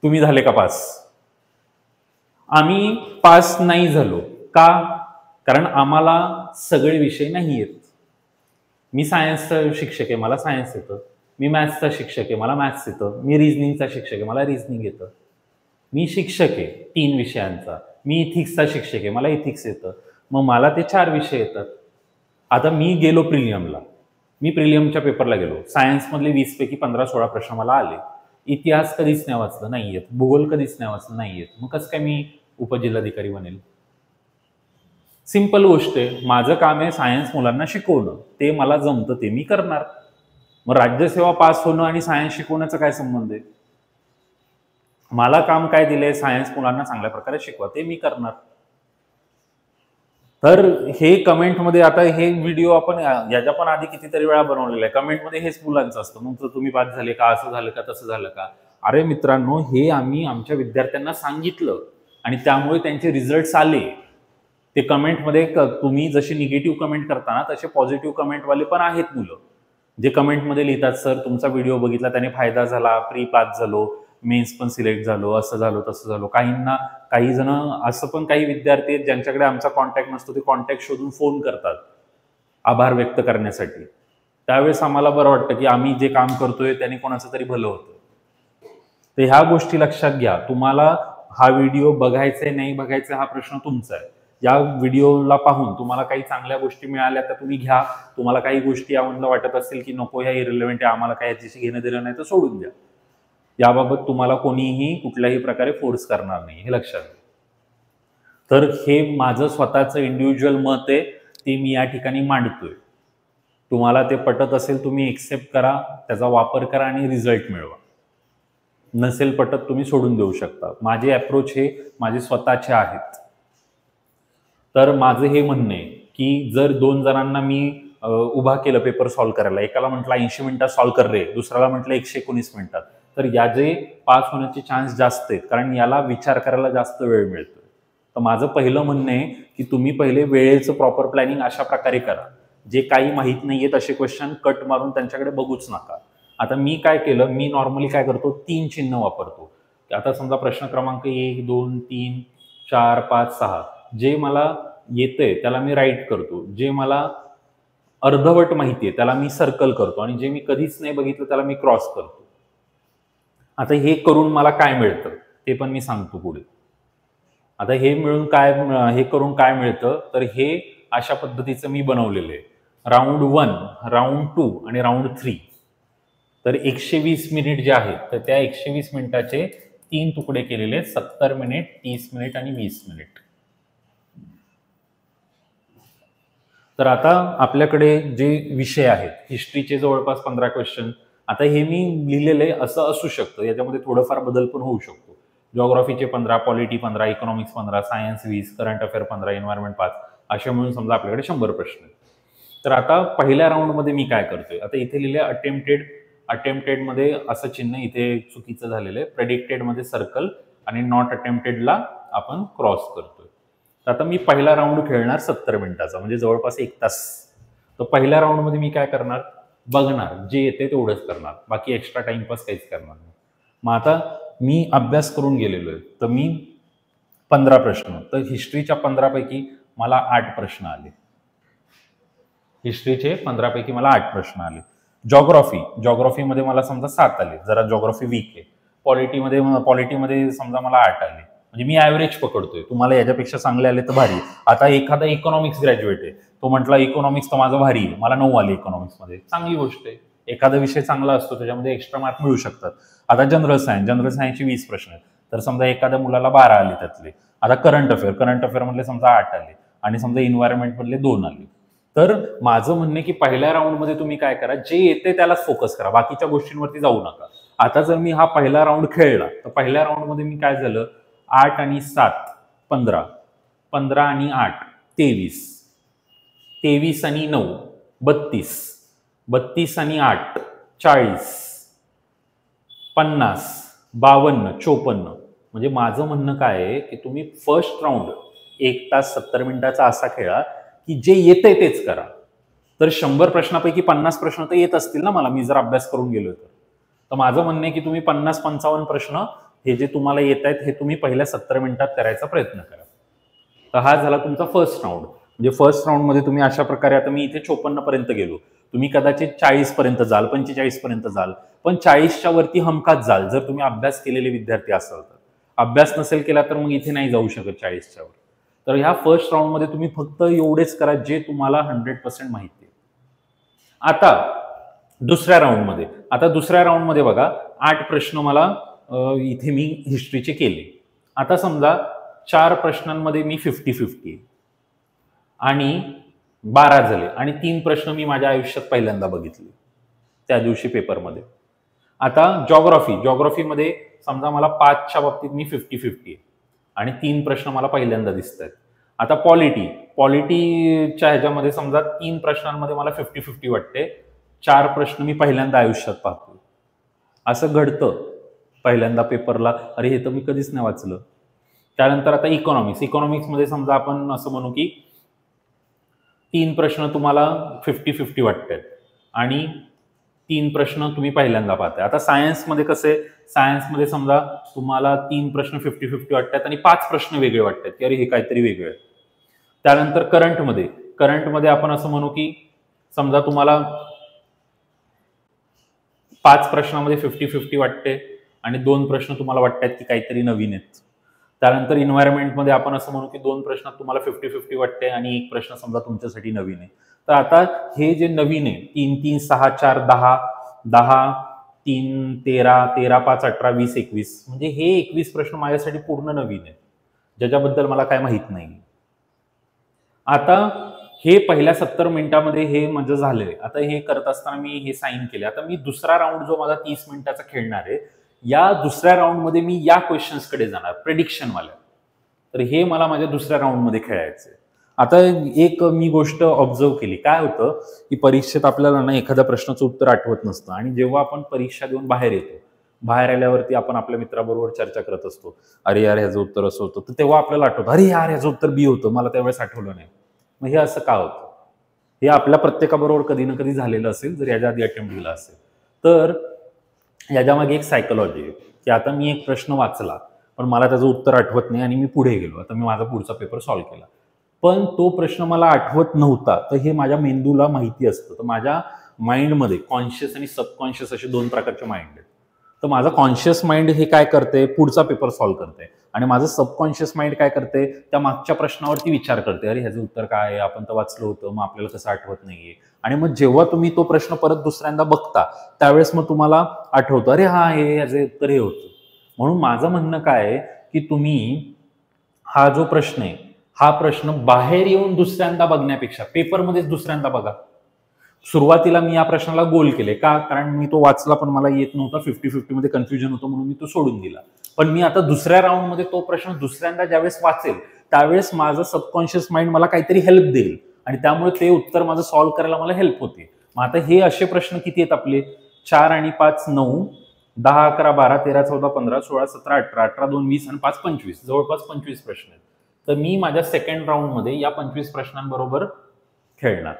तुम्ही झाले का पास? आम्ही पास नाही झालो का? कारण आम्हाला सगळे विषय नाही येत. मी सायन्सचा शिक्षक आहे, मला सायन्स येतं. मी मॅथ्सचा शिक्षक आहे, मला मॅथ्स येतं. मी रिझनिंगचा शिक्षक आहे, मला रिझनिंग येतं. मी शिक्षक आहे 3 विषयांचा. मी इथिक्सचा शिक्षक आहे, मला इथिक्स येतं. मग मला ते 4 विषय येतात. आता मी गेलो प्रिलियमला. मी प्रिलियमच्या पेपरला गेलो. सायन्समधले 20 पैकी 15-16 प्रश्न मला आले. इतिहास कधीच नाही वाचलं, नाही येत. भूगोल कधीच नाही वाचलं, नाही येत. मग कसं काय मी उपजिल्हाधिकारी बनेल? सिंपल गोष्ट आहे. माझं काम आहे सायन्स मुलांना शिकवणं. ते मला जमतं, ते मी करणार. मग राज्यसेवा पास होणं आणि सायन्स शिकवण्याचा काय संबंध आहे? मला काम काय दिलंय? सायन्स मुलांना चांगल्या प्रकारे शिकवा, ते मी करणार. तर हे कमेंटमध्ये, आता हे व्हिडिओ आपण याच्या पण आधी कितीतरी वेळा बनवलेला आहे. कमेंटमध्ये हेच मुलांचं असतं, मग तुम्ही पास झाले का, असं झालं का, तसं झालं का. अरे मित्रांनो, हे आम्ही आमच्या विद्यार्थ्यांना सांगितलं आणि त्यामुळे त्यांचे रिझल्ट्स आले. ते कमेंटमध्ये तुम्ही जशी निगेटिव्ह कमेंट करताना तसे पॉझिटिव्ह कमेंटवाले पण आहेत मुलं, जे कमेंटमध्ये लिहितात, सर तुमचा व्हिडिओ बघितला त्याने फायदा झाला, प्री पास झालो, मेन्स पण सिलेक्ट झालो, असं झालो तसं झालो. काही जण असं पण काही विद्यार्थी आहेत ज्यांच्याकडे आमचा कॉन्टॅक्ट नसतो, ते कॉन्टॅक्ट शोधून फोन करतात आभार व्यक्त करण्यासाठी. त्यावेळेस आम्हाला बरं वाटतं की आम्ही जे काम करतोय त्याने कोणाचं तरी भलं होतं. तर ह्या गोष्टी लक्षात घ्या. तुम्हाला हा व्हिडिओ बघायचा आहे नाही बघायचा हा प्रश्न तुमचा आहे. या व्हिडिओला पाहून तुम्हाला काही चांगल्या गोष्टी मिळाल्या तर तुम्ही घ्या. तुम्हाला काही गोष्टी यामधलं वाटत असेल की नको, ह्या इरिलेव्हंट आहे, आम्हाला काही याच्याशी घेणं दिलं नाही, तर सोडून द्या. याबाबत तुम्हाला कोणीही कुठल्याही प्रकारे फोर्स करणार नाही, हे लक्षात घ्या. तर हे माझं स्वतःचं इंडिव्हिज्युअल मत आहे, ते मी या ठिकाणी मांडतोय. तुम्हाला ते पटत असेल तुम्ही एक्सेप्ट करा, त्याचा वापर करा आणि रिझल्ट मिळवा. नसेल पटत तुम्ही सोडून देऊ शकता. माझे अप्रोच हे माझे स्वतःचे आहेत. तर माझं हे म्हणणं आहे की जर 2 जणांना मी उभा केलं पेपर सॉल्व्ह करायला, एकाला म्हटलं 80 मिनिटात सॉल्व्ह कर रे, दुसऱ्याला म्हटलं 119 मिनिटात, तर याचे पास होण्याचे चान्स जास्त आहेत, कारण याला विचार करायला जास्त वेळ मिळतो. तर माझं पहिलं म्हणणं आहे की तुम्ही पहिले वेळेचं प्रॉपर प्लॅनिंग अशा प्रकारे करा. जे काही माहीत नाहीये तसे क्वेश्चन कट मारून त्यांच्याकडे बघूच नका. आता मी काय केलं, मी नॉर्मली काय करतो, 3 चिन्ह वापरतो. आता समजा प्रश्न क्रमांक 1, 2, 3, 4, 5, 6 जे मला येतंय त्याला मी राईट करतो, जे मला अर्धवट माहिती आहे त्याला मी सर्कल करतो, आणि जे मी कधीच नाही बघितलं त्याला मी क्रॉस करतो. आता हे करून मला काय मिळतं ते पण मी सांगतो पुढे. आता हे करून काय मिळतं, तर हे अशा पद्धतीचं मी बनवलेलं आहे. राऊंड 1, राऊंड 2 आणि राऊंड 3. तर 120 मिनिट जे आहेत, तर त्या 120 मिनिटाचे 3 तुकडे केलेले आहेत, 70 मिनिट, 30 मिनिट आणि 20 मिनिट. तर आता आपल्याकडे जे विषय आहेत, हिस्ट्रीचे जवळपास 15 क्वेश्चन. आता हे मी लिहिलेले असं असू शकतं, याच्यामध्ये थोडंफार बदल पण होऊ शकतो. जिओग्राफीचे 15, polity 15, economics 15, science 20, current affair 15, environment 5, असे म्हणून समजा आपल्याकडे 100 प्रश्न आहेत. तर आता पहिल्या राऊंडमध्ये मी काय करतोय, आता इथे लिहिले अटेम्प्टेडमध्ये असं चिन्ह इथे चुकीचं झालेलं आहे, प्रेडिक्टेडमध्ये सर्कल आणि नॉट अटेम्प्टेडला आपण क्रॉस करतोय. तर आता मी पहिला राऊंड खेळणार 70 मिनिटाचा, म्हणजे जवळपास 1 तास. तर पहिल्या राऊंडमध्ये मी काय करणार, बघणार, जे येते तेवढंच करणार, बाकी एक्स्ट्रा टाइमपास काहीच करणार नाही. मग आता मी अभ्यास करून गेलेलो आहे, तर मी 15 प्रश्न, तर हिस्ट्रीच्या 15 पैकी मला 8 प्रश्न आले. हिस्ट्रीचे 15 पैकी मला 8 प्रश्न आले. जॉग्राफीमध्ये मला समजा 7 आले, जरा जॉग्राफी वीक आहे. पॉलिटीमध्ये समजा मला 8 आले, म्हणजे मी ॲव्हरेज पकडतोय. तुम्हाला याच्यापेक्षा चांगले आले तर भारी. आता एखादा इकॉनॉमिक्स ग्रॅज्युएट आहे, तो म्हटला इकॉनॉमिक्स तर माझं भारी आहे, मला 9 आले इकॉनॉमिक्समध्ये, चांगली गोष्ट आहे. एखादा विषय चांगला असतो त्याच्यामध्ये एक्स्ट्रा मार्क मिळू शकतात. आता जनरल सायन्सचे 20 प्रश्न आहेत, तर समजा एखाद्या मुलाला 12 आले त्यातले. आता करंट अफेअर मधले समजा 8 आले, आणि समजा इन्व्हायरमेंट मधले 2 आले. तर माझं म्हणणं की पहिल्या राऊंडमध्ये तुम्ही काय करा, जे येते त्यालाच फोकस करा, बाकीच्या गोष्टींवरती जाऊ नका. आता जर मी हा पहिला राऊंड खेळला, तर पहिल्या राऊंडमध्ये मी काय झालं, 8 आणि 7 15, 15 आणि 8 23, 23 आणि 9 32, 32 आणि 8 40, 50, 52, 54. म्हणजे माझं म्हणणं काय आहे की तुम्ही फर्स्ट राऊंड 1 तास 70 मिनिटाचा असा खेळा की जे येतंय तेच करा. तर 100 प्रश्नापैकी 50 प्रश्न तर येत असतील ना मला, मी जर अभ्यास करून गेलो तर माझं म्हणणं आहे की तुम्ही 50-55 प्रश्न हे जे तुम्हाला येत आहेत हे तुम्ही पहिल्या 70 मिनिटात करायचा प्रयत्न करा. तर हा झाला तुमचा फर्स्ट राऊंड. म्हणजे फर्स्ट राऊंडमध्ये तुम्ही अशा प्रकारे, आता मी इथे 54 पर्यंत गेलो, तुम्ही कदाचित 40 पर्यंत जाल, 45 पर्यंत जाल, पण 40च्या वरती हमखास जाल जर तुम्ही अभ्यास केलेले विद्यार्थी असाल तर. अभ्यास नसेल केला तर मग इथे नाही जाऊ शकत 40च्या वर. तर ह्या फर्स्ट राऊंडमध्ये तुम्ही फक्त एवढेच करा जे तुम्हाला 100% माहिती आहे. आता दुसऱ्या राऊंडमध्ये बघा 8 प्रश्न मला इथे मी हिस्ट्रीचे केले. आता समजा 4 प्रश्नांमध्ये मी 50-50 आणि 12 झाले आणि 3 प्रश्न मी माझ्या आयुष्यात पहिल्यांदा बघितले त्या दिवशी पेपरमध्ये. आता जॉग्राफीमध्ये समजा मला 5च्या बाबतीत मी 50-50 आणि 3 प्रश्न मला पहिल्यांदा दिसत आहेत. आता पॉलिटीच्या ह्याच्यामध्ये समजा 3 प्रश्नांमध्ये मला 50-50 वाटते, 4 प्रश्न मी पहिल्यांदा आयुष्यात पाहतो. असं घडतं पहिल्यांदा पेपरला, अरे हे तर मी कधीच नाही वाचलं. त्यानंतर आता इकॉनॉमिक्समध्ये समजा आपण असं म्हणू की 3 प्रश्न तुम्हाला 50-50 वाटतात आणि 3 प्रश्न तुम्ही पहिल्यांदा पाहताय. आता सायन्समध्ये कसे, सायन्समध्ये समजा तुम्हाला 3 प्रश्न 50-50 वाटतात आणि 5 प्रश्न वेगळे वाटतात की अरे हे काहीतरी वेगळं आहे. त्यानंतर करंटमध्ये आपण असं म्हणू की समजा तुम्हाला 5 प्रश्नामध्ये 50-50 वाटते आणि 2 प्रश्न तुम्हाला वाटतात की काहीतरी नवीन आहेत. त्यानंतर इन्व्हायरमेंटमध्ये आपण असं म्हणू की 2 प्रश्नात तुम्हाला 50-50 वाटते आणि 1 प्रश्न समजा तुमच्यासाठी नवीन आहे. तर आता हे जे नवीन आहे 3-3, 6-4, 10, 10-3, 13, 13-5, 18, 20, 21 म्हणजे हे 21 प्रश्न माझ्यासाठी पूर्ण नवीन आहेत ज्याच्याबद्दल मला काय माहित नाही. आता हे पहिल्या 70 मिनिटामध्ये हे म्हणजे झालंय. आता हे करत असताना मी हे साईन केले. आता मी दुसरा राऊंड जो माझा 30 मिनिटाचा खेळणार आहे, या दुसऱ्या राऊंडमध्ये मी या क्वेश्चन्सकडे जाणार प्रेडिक्शनवाल्या. तर हे मला माझ्या दुसऱ्या राऊंडमध्ये खेळायचंय. आता एक मी गोष्ट ऑब्झर्व केली, काय होतं की परीक्षेत आपल्याला ना एखाद्या प्रश्नाचं उत्तर आठवत नसतं आणि जेव्हा आपण परीक्षा देऊन बाहेर येतो, बाहेर आल्यावरती आपण आपल्या मित्राबरोबर चर्चा करत असतो, अरे यार ह्याचं उत्तर असं होतं, तर तेव्हा आपल्याला आठवतं अरे यार ह्याचं उत्तर बी होतं, मला त्यावेळेस आठवलं नाही. मग हे असं का होतं? हे आपल्या प्रत्येकाबरोबर कधी ना कधी झालेलं असेल जर याच्या आधी अटेम्प्ट दिला असेल तर. याच्यामागे एक सायकोलॉजी आहे की आता मी एक प्रश्न वाचला पण मला त्याचं उत्तर आठवत नाही आणि मी पुढे गेलो, आता मी माझा पुढचा पेपर सॉल्व्ह केला, पण तो प्रश्न मला आठवत नव्हता. तर हे माझ्या मेंदूला माहिती असतं. तर माझ्या माइंडमध्ये कॉन्शियस आणि सबकॉन्शियस असे 2 प्रकारचे माइंड आहेत. तर माझं कॉन्शियस माइंड हे काय करते, पुढचा पेपर सॉल्व्ह करते आणि माझं सबकॉन्शियस माइंड काय करते, त्या मागच्या प्रश्नावरती विचार करते, अरे ह्याचं उत्तर काय आहे, आपण तर वाचलं होतं, मग आपल्याला कसं आठवत नाहीये. आणि मग जेव्हा तुम्ही तो प्रश्न परत दुसऱ्यांदा बघता त्यावेळेस मग तुम्हाला आठवतं, अरे हा हे ह्याचे उत्तर हे होतं. म्हणून माझं म्हणणं काय आहे की तुम्ही हा जो प्रश्न आहे हा प्रश्न बाहेर येऊन दुसऱ्यांदा बघण्यापेक्षा पेपरमध्येच दुसऱ्यांदा बघा. सुरुवातीला मी या प्रश्नाला गोल केले का, कारण मी तो वाचला पण मला येत नव्हता, 50-50 मध्ये कन्फ्युजन होतं म्हणून मी तो सोडून दिला. पण मी आता दुसऱ्या राऊंडमध्ये तो प्रश्न दुसऱ्यांदा ज्यावेळेस वाचेल त्यावेळेस माझं सबकॉन्शियस माइंड मला काहीतरी हेल्प देईल आणि त्यामुळे ते उत्तर माझं सॉल्व्ह करायला मला हेल्प होते. मग आता हे असे प्रश्न किती आहेत आपले, 4 आणि 5 9, 10, 11, 12, 13, 14, 15, 16, 17, 18, 18, 2, 20 आणि 5, 25, जवळपास 25 प्रश्न आहेत. तर मी माझ्या सेकंड राऊंडमध्ये या 25 प्रश्नांबरोबर खेळणार.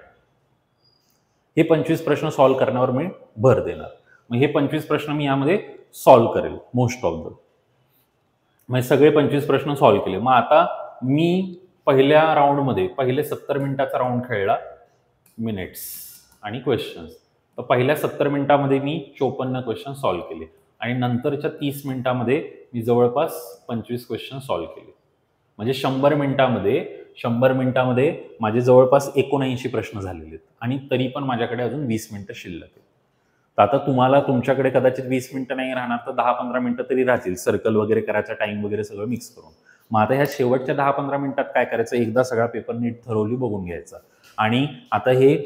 हे 25 प्रश्न सॉल्व्ह करण्यावर मी भर देणार. मग हे 25 प्रश्न मी यामध्ये सॉल्व्ह करेल मोस्ट ऑफ द. मग सगळे 25 प्रश्न सॉल्व्ह केले. मग आता मी पहिल्या राऊंडमध्ये पहिले 70 मिनिटाचा राऊंड खेळला, मिनिट्स आणि क्वेश्चन्स. तर पहिल्या 70 मिनिटामध्ये मी 54 क्वेश्चन सॉल्व्ह केले आणि नंतरच्या 30 मिनिटामध्ये मी जवळपास 25 क्वेश्चन सॉल्व्ह केले. म्हणजे 100 मिनिटामध्ये माझे जवळपास 79 प्रश्न झालेले आहेत आणि तरी पण माझ्याकडे अजून 20 मिनिटं शिल्लक आहेत. तर आता तुम्हाला तुमच्याकडे कदाचित 20 मिनिटं नाही राहणार तर 10-15 मिनिटं तरी राहतील, सर्कल वगैरे करायचा टाइम वगैरे सगळं मिक्स करून. मग आता ह्या शेवटच्या 10-15 मिनिटात काय करायचं, एकदा सगळा पेपर नीट थरोली बघून घ्यायचा. आणि आता हे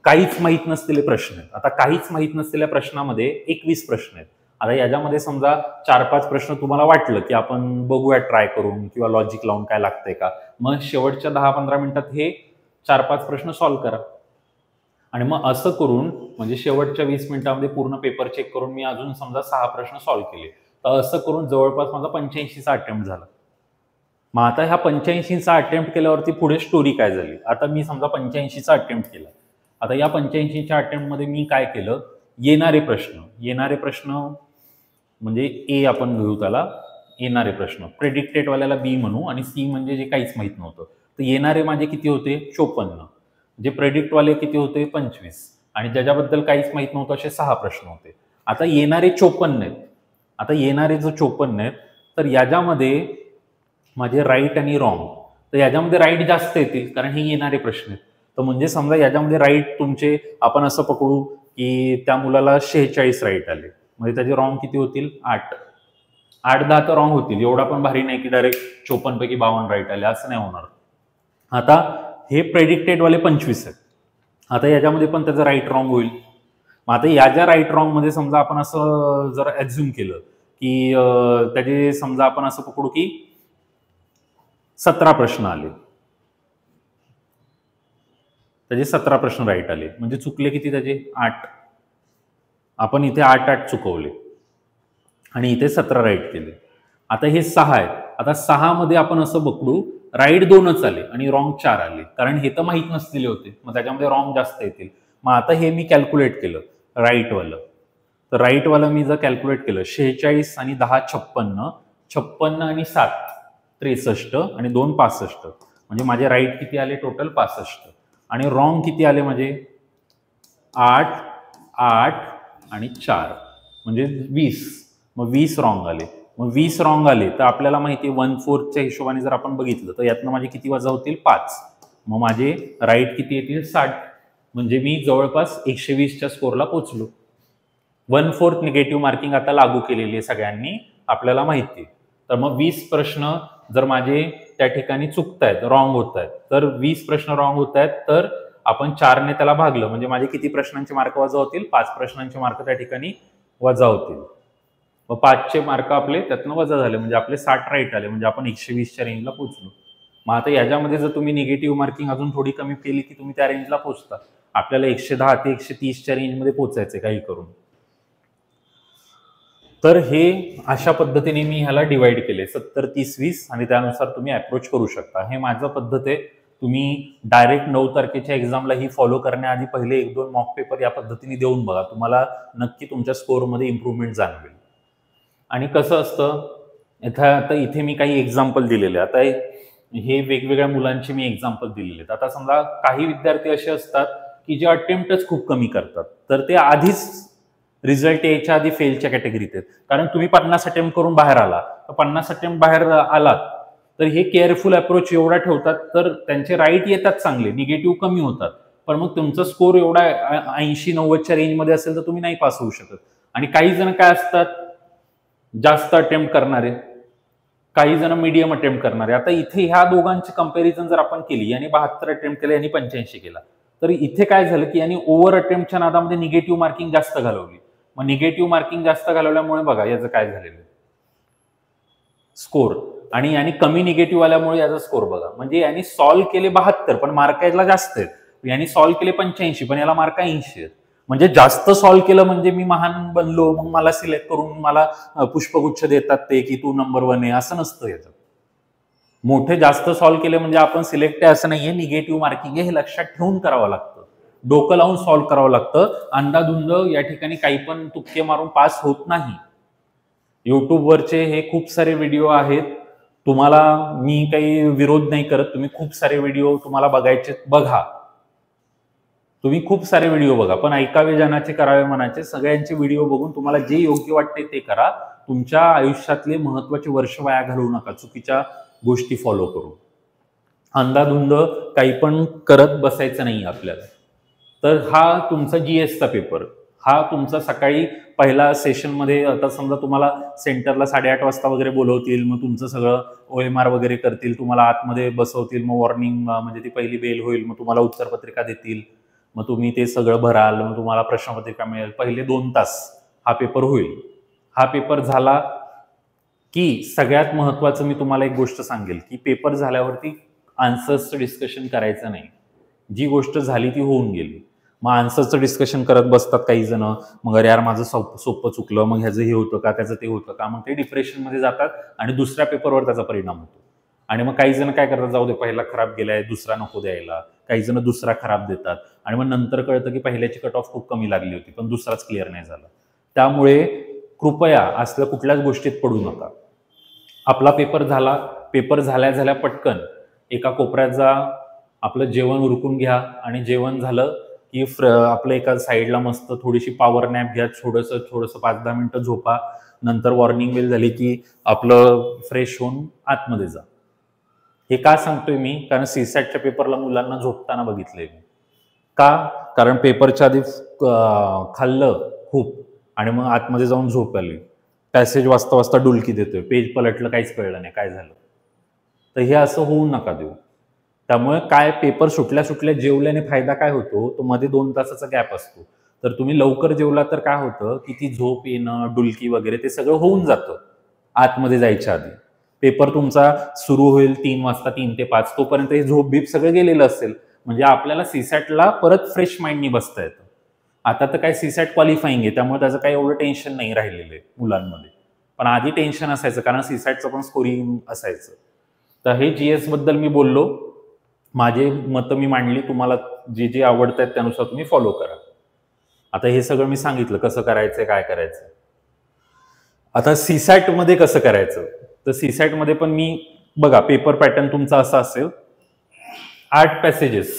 काहीच माहीत नसलेले प्रश्न आहेत. आता काहीच माहीत नसलेल्या प्रश्नामध्ये 21 प्रश्न आहेत. आता याच्यामध्ये समजा 4-5 प्रश्न तुम्हाला वाटलं की आपण बघूया ट्राय करून किंवा लॉजिक लावून काय लागतंय का, मग शेवटच्या 10-15 मिनिटात हे 4-5 प्रश्न सॉल्व्ह करा. आणि मग असं करून म्हणजे शेवटच्या 20 मिनिटांमध्ये पूर्ण पेपर चेक करून मी अजून समजा 6 प्रश्न सॉल्व्ह केले. तर असं करून जवळपास माझा 85चा अटेम्प्ट झाला. मग आता ह्या 85चा अटेम्प्ट केल्यावरती पुढे स्टोरी काय झाली. आता मी समजा 85चा अटेम्प्ट केला. आता या 85च्या अटेम्प्टमध्ये मी काय केलं, येणारे प्रश्न म्हणजे ए आपण घेऊ त्याला, येणारे प्रश्न प्रेडिक्टेड वाल्याला बी म्हणू आणि सी म्हणजे जे काहीच माहित नव्हतं. तर येणारे माझे किती होते 54, जे प्रेडिक्टवाले किती होते 25, आणि ज्याच्याबद्दल काहीच माहित नव्हतं असे 6 प्रश्न होते. आता येणारे 54 आहेत. आता येणारे जो 54 आहेत, तर याच्यामध्ये माझे राईट आणि रॉंग, तर याच्यामध्ये राईट जास्त येतील कारण हे येणारे प्रश्न आहेत. तर म्हणजे समजा याच्यामध्ये राईट तुमचे आपण असं पकडू की त्या मुलाला 46 राईट आले, म्हणजे त्याचे रॉंग किती होतील? 8. 8-10 तर रॉंग होतील. एवढा पण भारी नाही की डायरेक्ट 54 पैकी 52 राईट आले, असं नाही होणार. आता हे प्रेडिक्टेडवाले 25 आहेत. आता याच्यामध्ये पण त्याचं राईट रॉंग होईल. मग आता या ज्या राईट रॉंग मध्ये समजा आपण असं जर ऍझ्युम केलं की त्याचे समजा आपण असं पकडू की 17 प्रश्न आले, त्याचे 17 प्रश्न राईट आले, म्हणजे चुकले किती त्याचे? 8. आपण इथे 8 चुकवले आणि इथे 17 राईट केले. आता हे 6 आहेत. आता 6 मध्ये आपण असं पकडू राईट 2च आले आणि रॉंग 4 आले, कारण हे तर माहीत नसलेले होते, मग त्याच्यामध्ये रॉंग जास्त येतील. मग आता हे मी कॅल्क्युलेट केलं राईटवालं, तर राईटवालं मी जर कॅल्क्युलेट केलं 46 आणि 10 56, 56 आणि 7 63 आणि 2 65, म्हणजे माझे राईट किती आले? टोटल 65. आणि रॉंग किती आले माझे? 8, 8 आणि 4, म्हणजे 20. मग 20 रॉंग आले. मग 20 रॉंग आले तर आपल्याला माहिती आहे 1/4च्या हिशोबाने जर आपण बघितलं तर यातनं माझे किती वजा होतील? 5. मग माझे राईट किती येतील? 60. म्हणजे मी जवळपास 120च्या स्कोरला पोहोचलो. 1/4 निगेटिव्ह मार्किंग आता लागू केलेली आहे सगळ्यांनी, आपल्याला माहिती आहे. तर मग 20 प्रश्न जर माझे त्या ठिकाणी चुकतायत, रॉंग होत आहेत, तर 20 प्रश्न रॉंग होत आहेत, तर आपण 4ने त्याला भागलं म्हणजे माझे किती प्रश्नांचे मार्क वजा होतील? 5 प्रश्नांचे मार्क त्या ठिकाणी वजा होतील. मग 5चे मार्क आपले त्यातनं वजा झाले, म्हणजे आपले 60 राईट आले, म्हणजे आपण 120च्या रेंजला पोहोचलो. मग आता याच्यामध्ये जर तुम्ही निगेटिव्ह मार्किंग अजून थोडी कमी केली की तुम्ही त्या रेंजला पोहोचता. आपल्याला 110 ते 130च्या रेंजमध्ये पोहोचायचे काही करून. तर हे अशा पद्धतीने मी ह्याला डिवाइड केले 70, 30, 20 आणि त्यानुसार तुम्ही अप्रोच करू शकता. हे माझं पद्धत आहे. तुम्ही डायरेक्ट 9 तारखेच्या एक्झामला ही फॉलो करण्याआधी पहिले 1-2 मॉक पेपर या पद्धतीने देऊन बघा. तुम्हाला नक्की तुमच्या स्कोअरमध्ये इम्प्रूव्हमेंट जाणवेल. आणि कसं असतं, आता इथे मी काही एक्झाम्पल दिलेले, आता हे वेगवेगळ्या मुलांचे मी एक्झाम्पल दिलेले आहेत. आता समजा काही विद्यार्थी असे असतात की जे अटेम्प्टच खूप कमी करतात, तर ते आधीच रिझल्ट यायच्या आधी फेलच्या कॅटेगरीत आहेत. कारण तुम्ही 50 अटेम्प्ट करून बाहेर आला, तर 50 अटेम्प्ट बाहेर आलात तर हे केअरफुल अप्रोच एवढा ठेवतात, तर त्यांचे राईट येतात चांगले, निगेटिव्ह कमी होतात, पण मग तुमचा स्कोर एवढा 80-90च्या रेंजमध्ये असेल तर तुम्ही नाही पास होऊ शकत. आणि काही जण काय असतात, जास्त अटेम्प्ट करणारे, काही जण मीडियम अटेम्प्ट करणारे. आता इथे ह्या दोघांची कंपॅरिझन जर आपण केली, यांनी 72 अटेम्प्ट केले, यांनी 85 केला, तर इथे काय झालं की यांनी ओव्हर अटेम्प्टच्या नादामध्ये निगेटिव्ह मार्किंग जास्त घालवली. मग निगेटिव्ह मार्किंग जास्त घालवल्यामुळे बघा याचं काय झालेलं स्कोर, आणि यांनी कमी निगेटिव्ह आल्यामुळे याचा स्कोर बघा. म्हणजे यांनी सॉल्व्ह केले 72 पण मार्क याला जास्त आहेत, यांनी सॉल्व्ह केले 85 पण याला मार्क 80 आहेत. म्हणजे जास्त सॉल्व्ह केलं म्हणजे मी महान बनलो, मग मला सिलेक्ट करून मला पुष्पगुच्छ देतात ते की तू नंबर 1 आहे, असं नसतं याचं. मोठे जास्त सॉल्व्ह केले म्हणजे आपण सिलेक्ट आहे असं नाहीये, निगेटिव्ह मार्किंग आहे हे लक्षात ठेवून करावं लागतं, डोकं लावून सॉल्व्ह करावं लागतं. अंदाधुंद या ठिकाणी काही पण तुक्के मारून पास होत नाही. युट्यूबवरचे हे खूप सारे व्हिडिओ आहेत, तुम्हाला मी काही विरोध नाही करत, तुम्ही खूप सारे व्हिडिओ तुम्हाला बघायचे बघा, तुम्ही खूप सारे व्हिडिओ बघा, पण ऐकावे जनाचे करावे मनाचे. सगळ्यांचे व्हिडिओ बघून तुम्हाला जे योग्य वाटते ते करा. तुमच्या आयुष्यातले महत्वाचे वर्ष वाया घालवू नका चुकीच्या गोष्टी फॉलो करून. अंदाधुंद काही पण करत बसायचं नाही आपल्याला. तर हा तुमचा जीएसचा पेपर, हा तुमचा सकाळी पहिला सेशनमध्ये, आता समजा तुम्हाला सेंटरला 8:30 वाजता वगैरे बोलवतील, मग तुमचं सगळं OMR वगैरे करतील, तुम्हाला आतमध्ये बसवतील, मग वॉर्निंग म्हणजे ती पहिली बेल होईल, मग तुम्हाला उत्तरपत्रिका देतील, मग तुम्ही ते सगळं भराल, मग तुम्हाला प्रश्नपत्रिका मिळेल. पहिले 2 तास हा पेपर होईल. हा पेपर झाला की सगळ्यात महत्वाचं मी तुम्हाला एक गोष्ट सांगेल की पेपर झाल्यावरती आन्सर्सचं डिस्कशन करायचं नाही. जी गोष्ट झाली ती होऊन गेली. मग आन्सरचं डिस्कशन करत बसतात काही जण, मग अरे यार माझं सोपं चुकलं, मग ह्याचं हे होतं का, त्याचं ते होतं का, मग ते डिप्रेशनमध्ये जातात आणि दुसऱ्या पेपरवर त्याचा परिणाम होतो. आणि मग काही जण काय करतात, जाऊ दे पहिला खराब गेलाय दुसरा नको द्यायला, काही जण दुसरा खराब देतात आणि मग नंतर कळतं की पहिल्याची कट ऑफ खूप कमी लागली होती पण दुसराच क्लिअर नाही झाला. त्यामुळे कृपया असल्या कुठल्याच गोष्टीत पडू नका. आपला पेपर झाला, पेपर झाल्या पटकन एका कोपऱ्यात जा, आपलं जेवण उरकून घ्या आणि जेवण झालं की आपलं एका साईडला मस्त थोडीशी पॉवर नॅप घ्या, थोडंसं 5-10 मिनिटं झोपा, नंतर वॉर्निंग बेल झाली की आपलं फ्रेश होऊन आतमध्ये जा. हे का सांगतोय मी? कारण सीसॅटच्या पेपरला मुलांना झोपताना बघितलंय मी. का? कारण पेपरच्या आधी खाल्लं खूप आणि मग आतमध्ये जाऊन झोप आली, पॅसेज वाचता वाचता डुलकी देतोय, पेज पलटलं, काहीच कळलं नाही काय झालं. तर हे असं होऊ नका देऊ. त्यामुळे काय, पेपर सुटल्या सुटल्या जेवल्याने फायदा काय होतो, तो मध्ये 2 तासाचा गॅप असतो. तर तुम्ही लवकर जेवला तर काय होतं की ती झोप येणं, डुलकी वगैरे ते सगळं होऊन जातं आतमध्ये जायच्या आधी. पेपर तुमचा सुरू होईल 3 वाजता, 3 ते 5, तोपर्यंत हे झोप बीप सगळं गेलेलं असेल. म्हणजे आपल्याला सीसॅटला परत फ्रेश माइंडनी बसता येतं. आता तर काय सीसॅट क्वालिफाईंग आहे, त्यामुळे त्याचं काही एवढं टेन्शन नाही राहिलेलं आहे मुलांमध्ये. पण आधी टेन्शन असायचं कारण सीसॅटचं पण स्कोरिंग असायचं. तर हे GS बद्दल मी बोललो, माझे मतं मी मांडली, तुम्हाला जे जे आवडत आहेत त्यानुसार तुम्ही फॉलो करा. आता हे सगळं मी सांगितलं कसं करायचंय, काय करायचं. आता सीसॅटमध्ये कसं करायचं, तर सीसॅटमध्ये पण मी बघा, पेपर पॅटर्न तुमचा असा असेल, 8 पॅसेजेस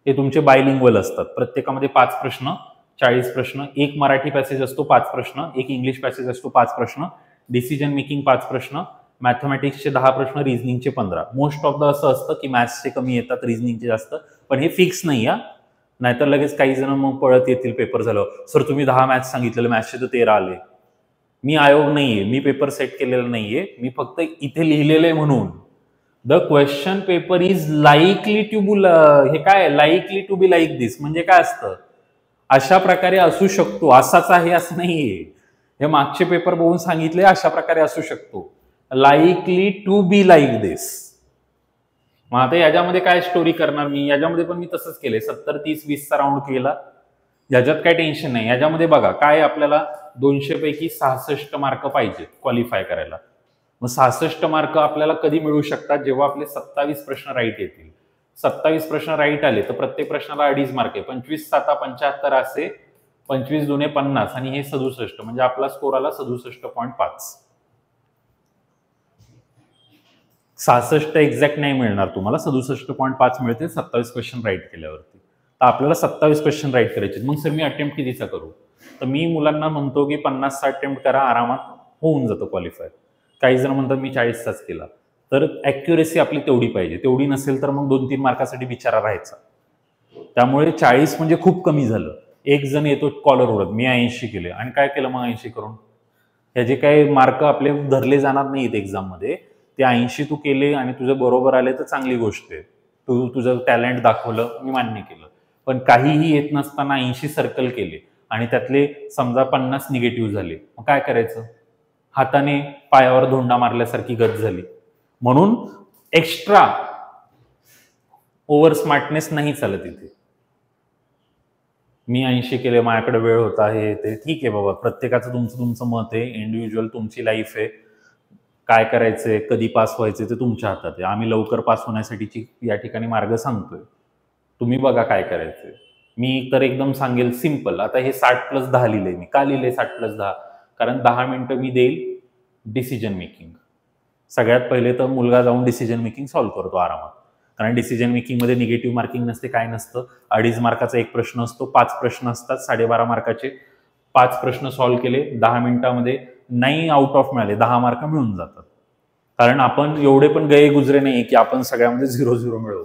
हे तुमचे बायलिंग्वल असतात. प्रत्येकामध्ये 5 प्रश्न, 40 प्रश्न, एक मराठी पॅसेज असतो 5 प्रश्न, एक इंग्लिश पॅसेज असतो 5 प्रश्न, डिसिजन मेकिंग 5 प्रश्न, मॅथमॅटिक्सचे 10 प्रश्न, रिझनिंगचे 15. मोस्ट ऑफ द असं असतं की मॅथ्सचे कमी येतात, रिझनिंगचे जास्त, पण हे फिक्स नाही आहे. नाहीतर लगेच काही जण मग पळत येतील पेपर झालं, सर तुम्ही 10 मॅथ्स सांगितलेलं, मॅथ्सचे तर 13 आले. मी आयोग नाहीये, मी पेपर सेट केलेला नाहीये, मी फक्त इथे लिहिलेलं आहे म्हणून. The question paper is likely to be, हे काय likely to be like this म्हणजे काय असतं, अशा प्रकारे असू शकतो, असाच आहे असं नाहीये. हे मागचे पेपर बघून सांगितले अशा प्रकारे असू शकतो, लाईकली टू बी लाईक दिस. मग आता याच्यामध्ये काय स्टोरी करणार मी, याच्यामध्ये पण मी तसंच केलंय, 70-30-20चा राऊंड केला, याच्यात काय टेन्शन नाही. याच्यामध्ये बघा काय, आपल्याला 200 पैकी 66 मार्क पाहिजेत क्वालिफाय करायला. मग 66 मार्क आपल्याला कधी मिळू शकतात, जेव्हा आपले 27 प्रश्न राईट येतील. 27 प्रश्न राईट आले तर प्रत्येक प्रश्नाला 2.5 मार्क आहे, 25×7=75 असे, 25×2 50 आणि हे 67, म्हणजे आपला स्कोर आला 67.5. 66 एक्झॅक्ट नाही मिळणार तुम्हाला, 67.5 मिळते 27 क्वेश्चन राईट केल्यावरती. तर आपल्याला 27 क्वेश्चन राईट करायचे. मग सर मी अटेम्प्ट कितीचा करू, तर मी मुलांना म्हणतो की 50चा अटेम्प्ट करा, आरामात होऊन जातं क्वालिफाय. काही जण म्हणतात मी 40चाच केला. तर ॲक्युरेसी आपली तेवढी पाहिजे, तेवढी नसेल तर मग 2-3 मार्कासाठी बिचारा राहायचा. त्यामुळे 40 म्हणजे खूप कमी झालं. एक जण येतो कॉलर उडत, मी 80 केले, आणि काय केलं मग 80 करून, ह्याचे काही मार्क आपले धरले जाणार नाहीत एक्झाममध्ये. ते 80 तू केले आणि तुझं बरोबर आले तर चांगली गोष्ट आहे, तू तुझं टॅलेंट दाखवलं, मी मान्य केलं. पण काहीही येत नसताना 80 सर्कल केले आणि त्यातले समजा 50 निगेटिव्ह झाले, मग काय करायचं, हाताने पायावर धोंडा मारल्यासारखी गत झाली. म्हणून एक्स्ट्रा ओव्हर स्मार्टनेस नाही चालत इथे. मी 80 केले, माझ्याकडे वेळ होता, हे ते ठीक आहे बाबा, प्रत्येकाचं तुमचं मत आहे, इंडिव्हिज्युअल तुमची लाईफ आहे, काय करायचंय, कधी पास व्हायचंय ते तुमच्या हातात आहे. आम्ही लवकर पास होण्यासाठीची या ठिकाणी मार्ग सांगतोय, तुम्ही बघा काय करायचंय. मी तर एकदम सांगेल सिंपल. आता हे 60+10 लिहिलंय मी. का लिहिलंय 60+10? कारण 10 मिनिटं मी देईल डिसिजन मेकिंग. सगळ्यात पहिले तर मुलगा जाऊन डिसिजन मेकिंग सॉल्व्ह करतो आरामात, कारण डिसिजन मेकिंगमध्ये निगेटिव्ह मार्किंग नसते, काय नसतं. 2.5 मार्काचा एक प्रश्न असतो, 5 प्रश्न असतात 12.5 मार्काचे. 5 प्रश्न सॉल्व्ह केले 10 मिनिटामध्ये, 9 आउट ऑफ मिळाले, 10 मार्क मिळून जातात. कारण आपण एवढे पण गए गुजरे नाही की आपण सगळ्यामध्ये 0-0 मिळवू.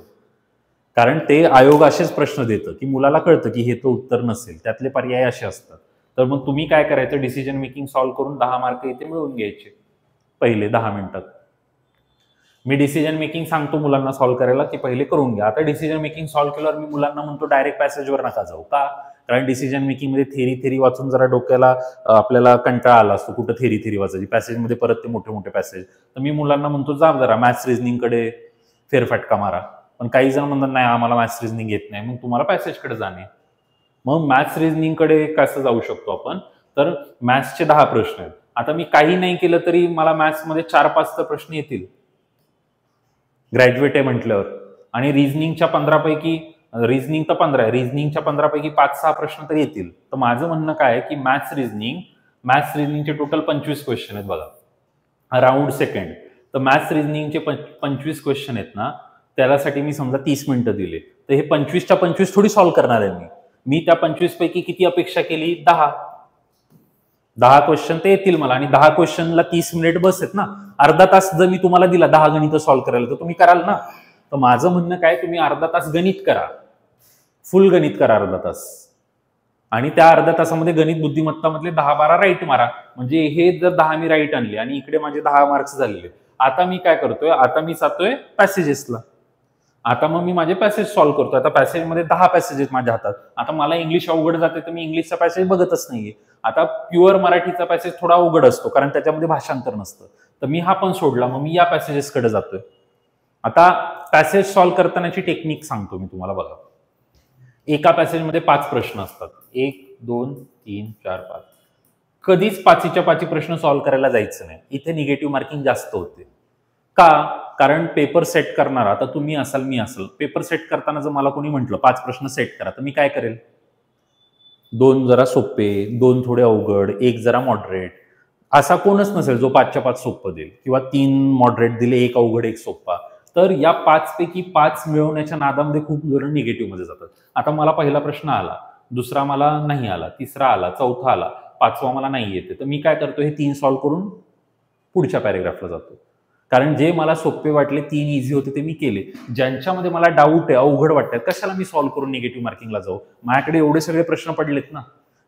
कारण ते आयोग असेच प्रश्न देतं की मुलाला कळतं की हे तो उत्तर नसेल, त्यातले पर्याय असे असतात. तर मग तुम्ही काय करायचं, डिसिजन मेकिंग सॉल्व्ह करून 10 मार्क इथे मिळवून घ्यायचे पहिले 10 मिनिटात. मी डिसिजन मेकिंग सांगतो मुलांना सॉल्व्ह करायला की पहिले करून घ्या. आता डिसिजन मेकिंग सॉल्व्ह केल्यावर मी मुलांना म्हणतो डायरेक्ट पॅसेजवर नका जाऊ. का? कारण डिसिजन मेकिंगमध्ये थेरी वाचून जरा डोक्याला आपल्याला कंटाळा आला असतो, कुठं थेरी वाचायची, पॅसेजमध्ये परत ते मोठे मोठे पॅसेज. तर मी मुलांना म्हणतो जा जरा मॅथ्स रिझनिंगकडे फेरफटका मारा. पण काही जण म्हणतात नाही आम्हाला मॅथ्स रिझनिंग येत नाही, मग तुम्हाला पॅसेजकडे जाणे. मग मॅथ्स रिझनिंगकडे कसं जाऊ शकतो आपण, तर मॅथ्सचे 10 प्रश्न आहेत. आता मी काही नाही केलं तरी मला मॅथ्समध्ये 4-5 तर प्रश्न येतील, ग्रॅज्युएट आहे म्हटल्यावर. आणि रिझनिंगच्या 15 पैकी, रिझनिंग तर 15 आहे, रिझनिंगच्या 15 पैकी 5-6 प्रश्न तर येतील. तर माझं म्हणणं काय आहे की मॅथ्स रिझनिंगचे टोटल 25 क्वेश्चन आहेत बघा, अराउंड सेकंड. तर मॅथ्स रिझनिंगचे 25 क्वेश्चन आहेत ना, त्यासाठी मी समजा 30 मिनिटं दिले, तर हे 25च्या 25 थोडी सॉल्व्ह करणार आहे मी. मी त्या 25 पैकी किती अपेक्षा केली? 10 क्वेश्चन ते येतील मला, आणि 10 क्वेश्चनला 30 मिनिट बस आहेत ना. अर्धा तास जर मी तुम्हाला दिला 10 गणित सॉल्व्ह करायला, तर तुम्ही कराल ना. तर माझं म्हणणं काय, तुम्ही अर्धा तास गणित करा, फुल गणित करा अर्धा तास, आणि त्या अर्ध्या तासामध्ये गणित बुद्धिमत्ता मधले 10-12 राईट मारा. म्हणजे हे जर 10 मी राईट आणले आणि इकडे माझे 10 मार्क्स झालेले, आता मी काय करतोय, आता मी जातोय पॅसेजेसला. आता मग मी माझे पॅसेज सॉल्व्ह करतोय. आता पॅसेजमध्ये 10 पॅसेजेस माझ्या हातात. आता मला इंग्लिश अवघड जाते तर मी इंग्लिशचा पॅसेज बघतच नाहीये. आता प्युअर मराठीचा पॅसेज थोडा अवघड असतो कारण त्याच्यामध्ये भाषांतर नसतं, तर मी हा पण सोडला, मग मी या पॅसेजेसकडे जातोय. आता पॅसेज सॉल्व्ह करतानाची टेक्निक सांगतो मी तुम्हाला. बघा, एका पॅसेजमध्ये 5 प्रश्न असतात, 1, 2, 3, 4, 5. कधीच 5च्या 5 प्रश्न सॉल्व्ह करायला जायचं नाही. इथे निगेटिव्ह मार्किंग जास्त होते. का? कारण पेपर सेट करणारा, आता तुम्ही असाल, मी असेल, पेपर सेट करताना जर मला कोणी म्हटलं 5 प्रश्न सेट करा, तर मी काय करेल? 2 जरा सोपे, 2 थोडे अवघड, 1 जरा मॉडरेट. असा कोणच नसेल जो 5च्या 5 सोपं देईल, किंवा 3 मॉडरेट दिले, 1 अवघड 1 सोपा. तर या 5 पैकी 5 मिळवण्याच्या नादामध्ये खूप जण निगेटिव्ह मध्ये जातात. आता मला पहिला प्रश्न आला, दुसरा मला नाही आला, तिसरा आला, चौथा आला, 5वा मला नाही येते, तर मी काय करतो, हे 3 सॉल्व्ह करून पुढच्या पॅरेग्राफला जातो. कारण जे मला सोपे वाटले, 3 इझी होते, ते मी केले. ज्यांच्यामध्ये मला डाऊट आहे, अवघड वाटतात, कशाला मी सॉल्व्ह करून निगेटिव्ह मार्किंगला जाऊ? माझ्याकडे एवढे सगळे प्रश्न पडलेत ना.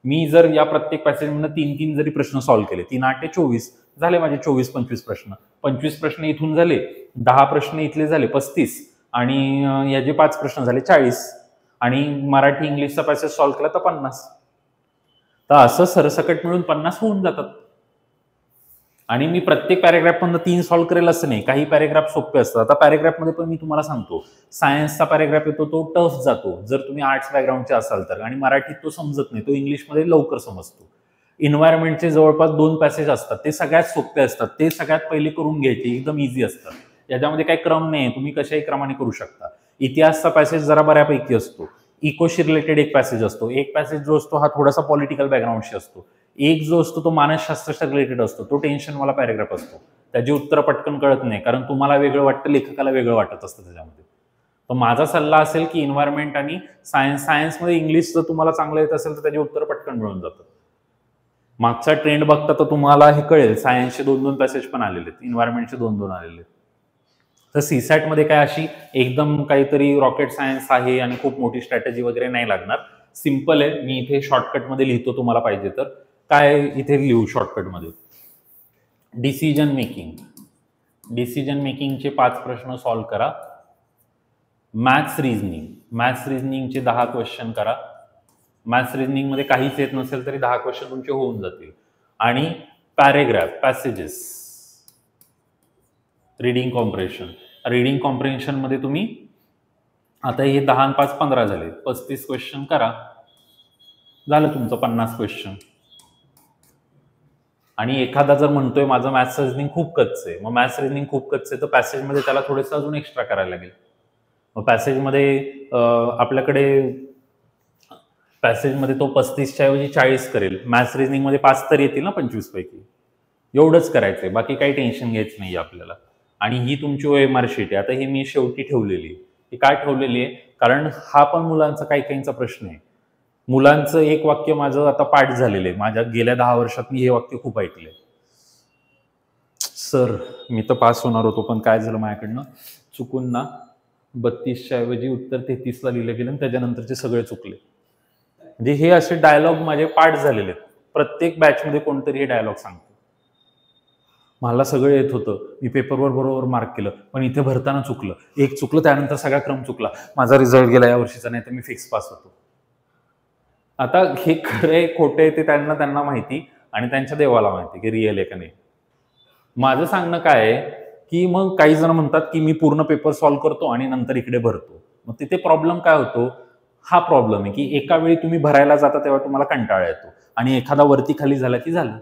मी जर या प्रत्येक पॅसेजमधून 3-3 जरी प्रश्न सॉल्व्ह केले, 3 8 24 झाले माझे 24-25 प्रश्न. 25 प्रश्न इथून झाले, 10 प्रश्न इथले झाले 35, आणि याचे 5 प्रश्न झाले 40, आणि मराठी इंग्लिशचा पॅसेज सॉल्व्ह केला तर 50. तर असं सरसकट मिळून 50 होऊन जातात. आणि मी प्रत्येक पॅरेग्राफमधून 3 सॉल्व्ह करेल असं नाही, काही पॅरेग्राफ सोपे असतात. आता पॅरेग्राफमध्ये पण मी तुम्हाला सांगतो, सायन्सचा पॅरेग्राफ येतो तो टफ जातो जर तुम्ही आर्ट्स बॅकग्राऊंडचे असाल तर, आणि मराठीत तो समजत नाही, तो इंग्लिशमध्ये लवकर समजतो. इन्व्हायरमेंटचे जवळपास 2 पॅसेज असतात, ते सगळ्यात सोपे असतात, ते सगळ्यात पहिले करून घ्यायचे, एकदम इझी असतात. याच्यामध्ये काही क्रम नाही, तुम्ही कशाही क्रमाने करू शकता. इतिहासचा पॅसेज जरा बऱ्यापैकी असतो, इकोशी रिलेटेड एक पॅसेज असतो, एक पॅसेज जो असतो हा थोडासा पॉलिटिकल बॅकग्राऊंडशी असतो, एक जो असतो तो मानसशास्त्राच्या रिलेटेड असतो, तो टेन्शनवाला पॅरेग्राफ असतो. त्याची उत्तरं पटकन कळत नाही, कारण तुम्हाला वेगळं वाटतं, लेखकाला वेगळं वाटत असतं त्याच्यामध्ये. तर माझा सल्ला असेल की इन्व्हायरमेंट आणि सायन्समध्ये इंग्लिश जर तुम्हाला चांगलं येत असेल तर त्याची उत्तरं पटकन मिळून जातात. मागचा ट्रेंड बघता तर तुम्हाला हे कळेल, सायन्सचे 2-2 पॅसेज पण आलेले आहेत, इन्व्हायरमेंटचे 2-2 आलेले आहेत. तर सीसॅट मध्ये काय अशी एकदम काहीतरी रॉकेट सायन्स आहे आणि खूप मोठी स्ट्रॅटेजी वगैरे नाही लागणार, सिम्पल आहे. मी इथे शॉर्टकटमध्ये लिहितो, तुम्हाला पाहिजे तर. काय इथे लिहू शॉर्टकटमध्ये? डिसिजन मेकिंगचे 5 प्रश्न सॉल्व्ह करा. मॅथ्स रिझनिंगचे 10 क्वेश्चन करा. मॅथ्स रिझनिंग मध्ये काहीच येत नसेल तरी 10 क्वेश्चन तुमचे होऊन जातील. आणि पॅसेजेस, रीडिंग कॉम्प्रिहेन्शन मध्ये तुम्ही आता हे 10 आणि 5 15 झाले, 35 क्वेश्चन करा, झालं तुमचं 50 क्वेश्चन. आणि एखादा जर म्हणतोय माझं मॅथ्स रिझनिंग खूप कच्चं आहे, मग मॅथ्स रिझनिंग खूप कच्चं आहे तर पॅसेजमध्ये त्याला थोडंसं अजून एक्स्ट्रा करायला लागेल. मग पॅसेजमध्ये तो 35च्या ऐवजी 40 करेल. मॅथ्स रिझनिंग मध्ये 5 तर येतील ना 25 पैकी, एवढंच करायचंय, बाकी काही टेन्शन घ्यायचं नाही आपल्याला. आणि ही तुमची OMR शीट आहे. आता ही मी शेवटी ठेवलेली आहे. ही काय ठेवलेली आहे? कारण हा पण मुलांचा काही काहींचा प्रश्न आहे. मुलांचं एक वाक्य माझं आता पाठ झालेलं आहे, माझ्या गेल्या 10 वर्षात मी हे वाक्य खूप ऐकलंय. सर मी तर पास होणार होतो, पण काय झालं माझ्याकडनं चुकून ना 32च्या ऐवजी उत्तर 33ला लिहिलं गेलं आणि त्याच्यानंतरचे सगळे चुकले. म्हणजे हे असे डायलॉग माझे पाठ झालेले आहेत. प्रत्येक बॅचमध्ये कोणतरी हे डायलॉग सांगतो. मला सगळं येत होतं, मी पेपरवर बरोबर मार्क केलं, पण इथे भरताना चुकलं, एक चुकलं त्यानंतर सगळा क्रम चुकला, माझा रिझल्ट गेला या वर्षीचा, नाही तर मी फिक्स पास होतो. आता हे खरंय खोटं आहे ते त्यांना माहिती, आणि त्यांच्या देवाला माहिती की रिअल आहे का नाही. माझं सांगणं काय आहे की मग काही जण म्हणतात की मी पूर्ण पेपर सॉल्व्ह करतो आणि नंतर इकडे भरतो. मग तिथे प्रॉब्लेम काय होतो? हा प्रॉब्लेम आहे की एका वेळी तुम्ही भरायला जाता तेव्हा तुम्हाला कंटाळा येतो, आणि एखादा वरती खाली झाला की झालं.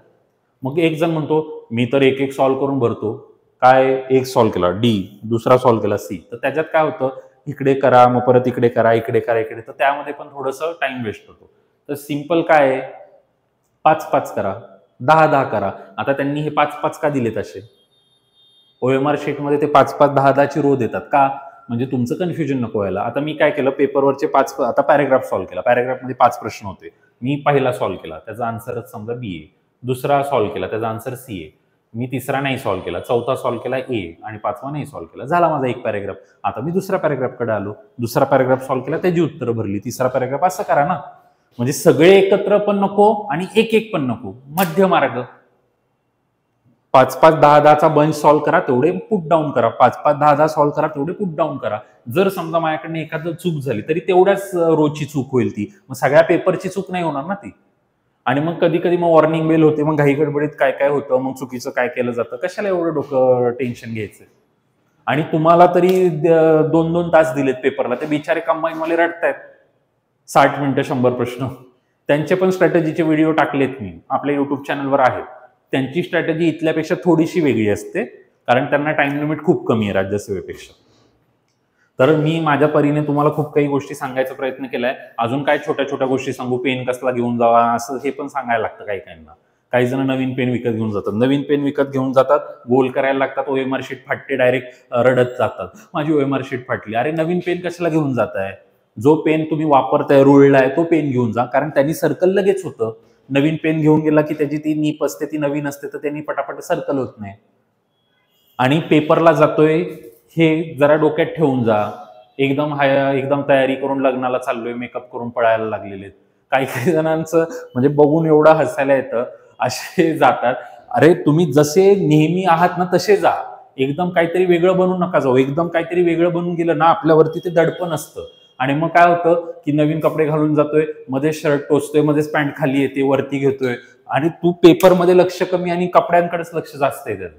मग एक जण म्हणतो मी तर एक सॉल्व्ह करून भरतो. काय? एक सॉल्व्ह केला D, दुसरा सॉल्व्ह केला C. तर त्याच्यात काय होतं, इकडे करा, मग परत इकडे करा, इकडे करा, इकडे, तर त्यामध्ये पण थोडंसं टाइम वेस्ट होतो. तर सिम्पल काय आहे, 5-5 करा, 10-10 करा. आता त्यांनी हे 5-5 का दिलेत असे? OMR शीटमध्ये ते 5-5 10-10ची रो देतात का? म्हणजे तुमचं कन्फ्युजन नको व्हायला. आता मी काय केलं, पेपरवरचे 5 आता पॅरेग्राफ सॉल्व्ह केला. पॅरेग्राफमध्ये 5 प्रश्न होते. मी पहिला सॉल्व्ह केला, त्याचा आन्सरच समजा बी आहे. दुसरा सॉल्व्ह केला, त्याचा आन्सर सी आहे. मी तिसरा नाही सॉल्व्ह केला, चौथा सॉल्व्ह केला ए आणि पाचवा नाही सॉल्व्ह केला. झाला माझा एक पॅरेग्राफ. आता मी दुसऱ्या पॅरेग्राफकडे आलो, दुसरा पॅरेग्राफ सॉल्व्ह केला, त्याची उत्तरं भरली. तिसरा पॅरेग्राफ. असं करा ना, म्हणजे सगळे एकत्र पण नको आणि एक एक पण नको, मध्य मार्ग. 5-5, 10-10चा बंच सॉल्व्ह करा, तेवढे पुट डाऊन करा. 5-5, 10-10 सॉल्व्ह करा, तेवढे पुट डाऊन करा. जर समजा माझ्याकडनं एखादं चूक झाली तरी तेवढ्याच रोजची चूक होईल ती, मग सगळ्या पेपरची चूक नाही होणार ना ती. आणि मग कधी कधी मग वॉर्निंग बेल होते, मग घाई गडबडीत काय काय होतं, मग चुकीचं काय केलं जातं. कशाला एवढं डोकं टेन्शन घ्यायचं. आणि तुम्हाला तरी 2-2 तास दिलेत पेपरला, ते बिचारे कंबाईनवाले रडतायत. 60 मिनिटं 100 प्रश्न. त्यांचे पण स्ट्रॅटेजीचे व्हिडिओ टाकलेत मी, आपल्या युट्यूब चॅनलवर आहेत. त्यांची स्ट्रॅटेजी इथल्यापेक्षा थोडीशी वेगळी असते, कारण त्यांना टाइम लिमिट खूप कमी आहे राज्यसेवेपेक्षा. तर मी माझ्या परीने तुम्हाला खूप काही गोष्टी सांगायचा प्रयत्न केलाय. अजून काय छोट्या छोट्या गोष्टी सांगू, पेन कसला घेऊन जावा असं हे पण सांगायला लागतं काही काहींना. काही जण नवीन पेन विकत घेऊन जातात, नवीन पेन विकत घेऊन जातात, गोल करायला लागतात, ओएमआर शीट फाटते, डायरेक्ट रडत जातात, माझी ओएमआर शीट फाटली. अरे नवीन पेन कशाला घेऊन जाताय? जो पेन तुम्ही वापरताय, रुळलाय, तो पेन घेऊन जा, कारण त्यांनी सर्कल लगेच होतं. नवीन पेन घेऊन गेला की त्याची ती नीप असते, ती नवीन असते, तर त्यांनी पटापट सर्कल होत नाही. आणि पेपरला जातोय हे जरा डोक्यात ठेवून जा. एकदम तयारी करून लग्नाला चाललोय, मेकअप करून पळायला लागलेले. काही काही जणांचं म्हणजे बघून एवढं हसायला येतं, असे जातात. अरे तुम्ही जसे नेहमी आहात ना तसे जा, एकदम काहीतरी वेगळं बनून नका जाऊ. एकदम काहीतरी वेगळं बनून गेलं ना आपल्यावरती ते दडपण असतं. आणि मग काय होतं की नवीन कपडे घालून जातोय, मध्ये शर्ट टोचतोय, मध्येच पॅन्ट खाली येते, वरती घेतोय, आणि तू पेपरमध्ये लक्ष कमी आणि कपड्यांकडेच लक्ष जास्त आहे त्याचं.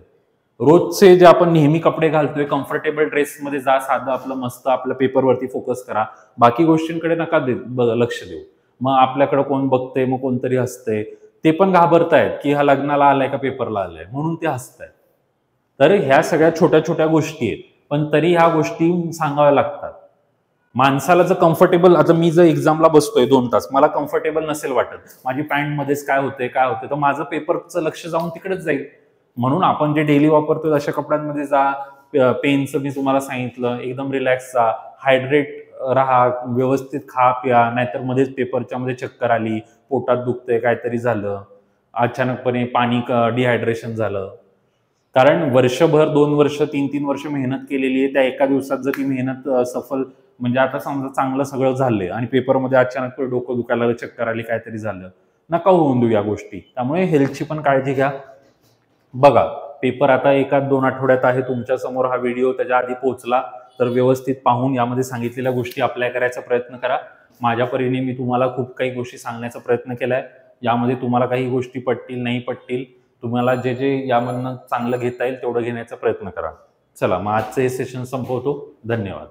रोजचे जे आपण नेहमी कपडे घालतोय, कम्फर्टेबल ड्रेसमध्ये जा, साधं आपलं मस्त आपल्या पेपरवरती फोकस करा, बाकी गोष्टींकडे नका लक्ष देऊ. मग आपल्याकडे कोण बघतंय, मग कोणतरी हसतंय, ते पण घाबरतायत की हा लग्नाला आलाय का पेपरला आलाय, म्हणून ते हसतायत. तर ह्या सगळ्या छोट्या छोट्या गोष्टी आहेत, पण तरी ह्या गोष्टी सांगाव्या लागतात. माणसाला जर कम्फर्टेबल, आता मी जर एक्झामला बसतोय 2 तास, मला कम्फर्टेबल नसेल वाटत, माझी पॅन्ट मध्येच काय होतंय, तर माझं पेपरचं लक्ष जाऊन तिकडेच जाईल. म्हणून आपण जे डेली वापरतोय अशा कपड्यांमध्ये जा. पेनचं मी तुम्हाला सांगितलं, एकदम रिलॅक्स जा, हायड्रेट राहा, व्यवस्थित खा प्या, नाहीतर मध्येच पेपरच्या मध्ये चक्कर आली, पोटात दुखतंय, काहीतरी झालं, अचानकपणे पाणी डिहायड्रेशन झालं. कारण वर्षभर, 2 वर्ष, 3-3 वर्ष मेहनत केलेली आहे, त्या एका दिवसात जर ती मेहनत सफल, म्हणजे आता समजा चांगलं सगळं झालंय आणि पेपरमध्ये अचानक डोकं दुखायला, चक्कर आली, काहीतरी झालं, नका होऊन देऊ या गोष्टी. त्यामुळे हेल्थची पण काळजी घ्या. बघा, पेपर आता 1-2 आठवड्यात आहे तुमच्या समोर. हा व्हिडिओ त्याच्या आधी पोहोचला तर व्यवस्थित पाहून यामध्ये सांगितलेल्या गोष्टी अप्लाय करायचा प्रयत्न करा. माझ्या परीने मी तुम्हाला खूप काही गोष्टी सांगण्याचा प्रयत्न केलाय. यामध्ये तुम्हाला काही गोष्टी पटतील, नाही पटतील, तुम्हाला जे जे यामधनं चांगलं घेता येईल तेवढं घेण्याचा प्रयत्न करा. चला, मग आजचं हे सेशन संपवतो. धन्यवाद.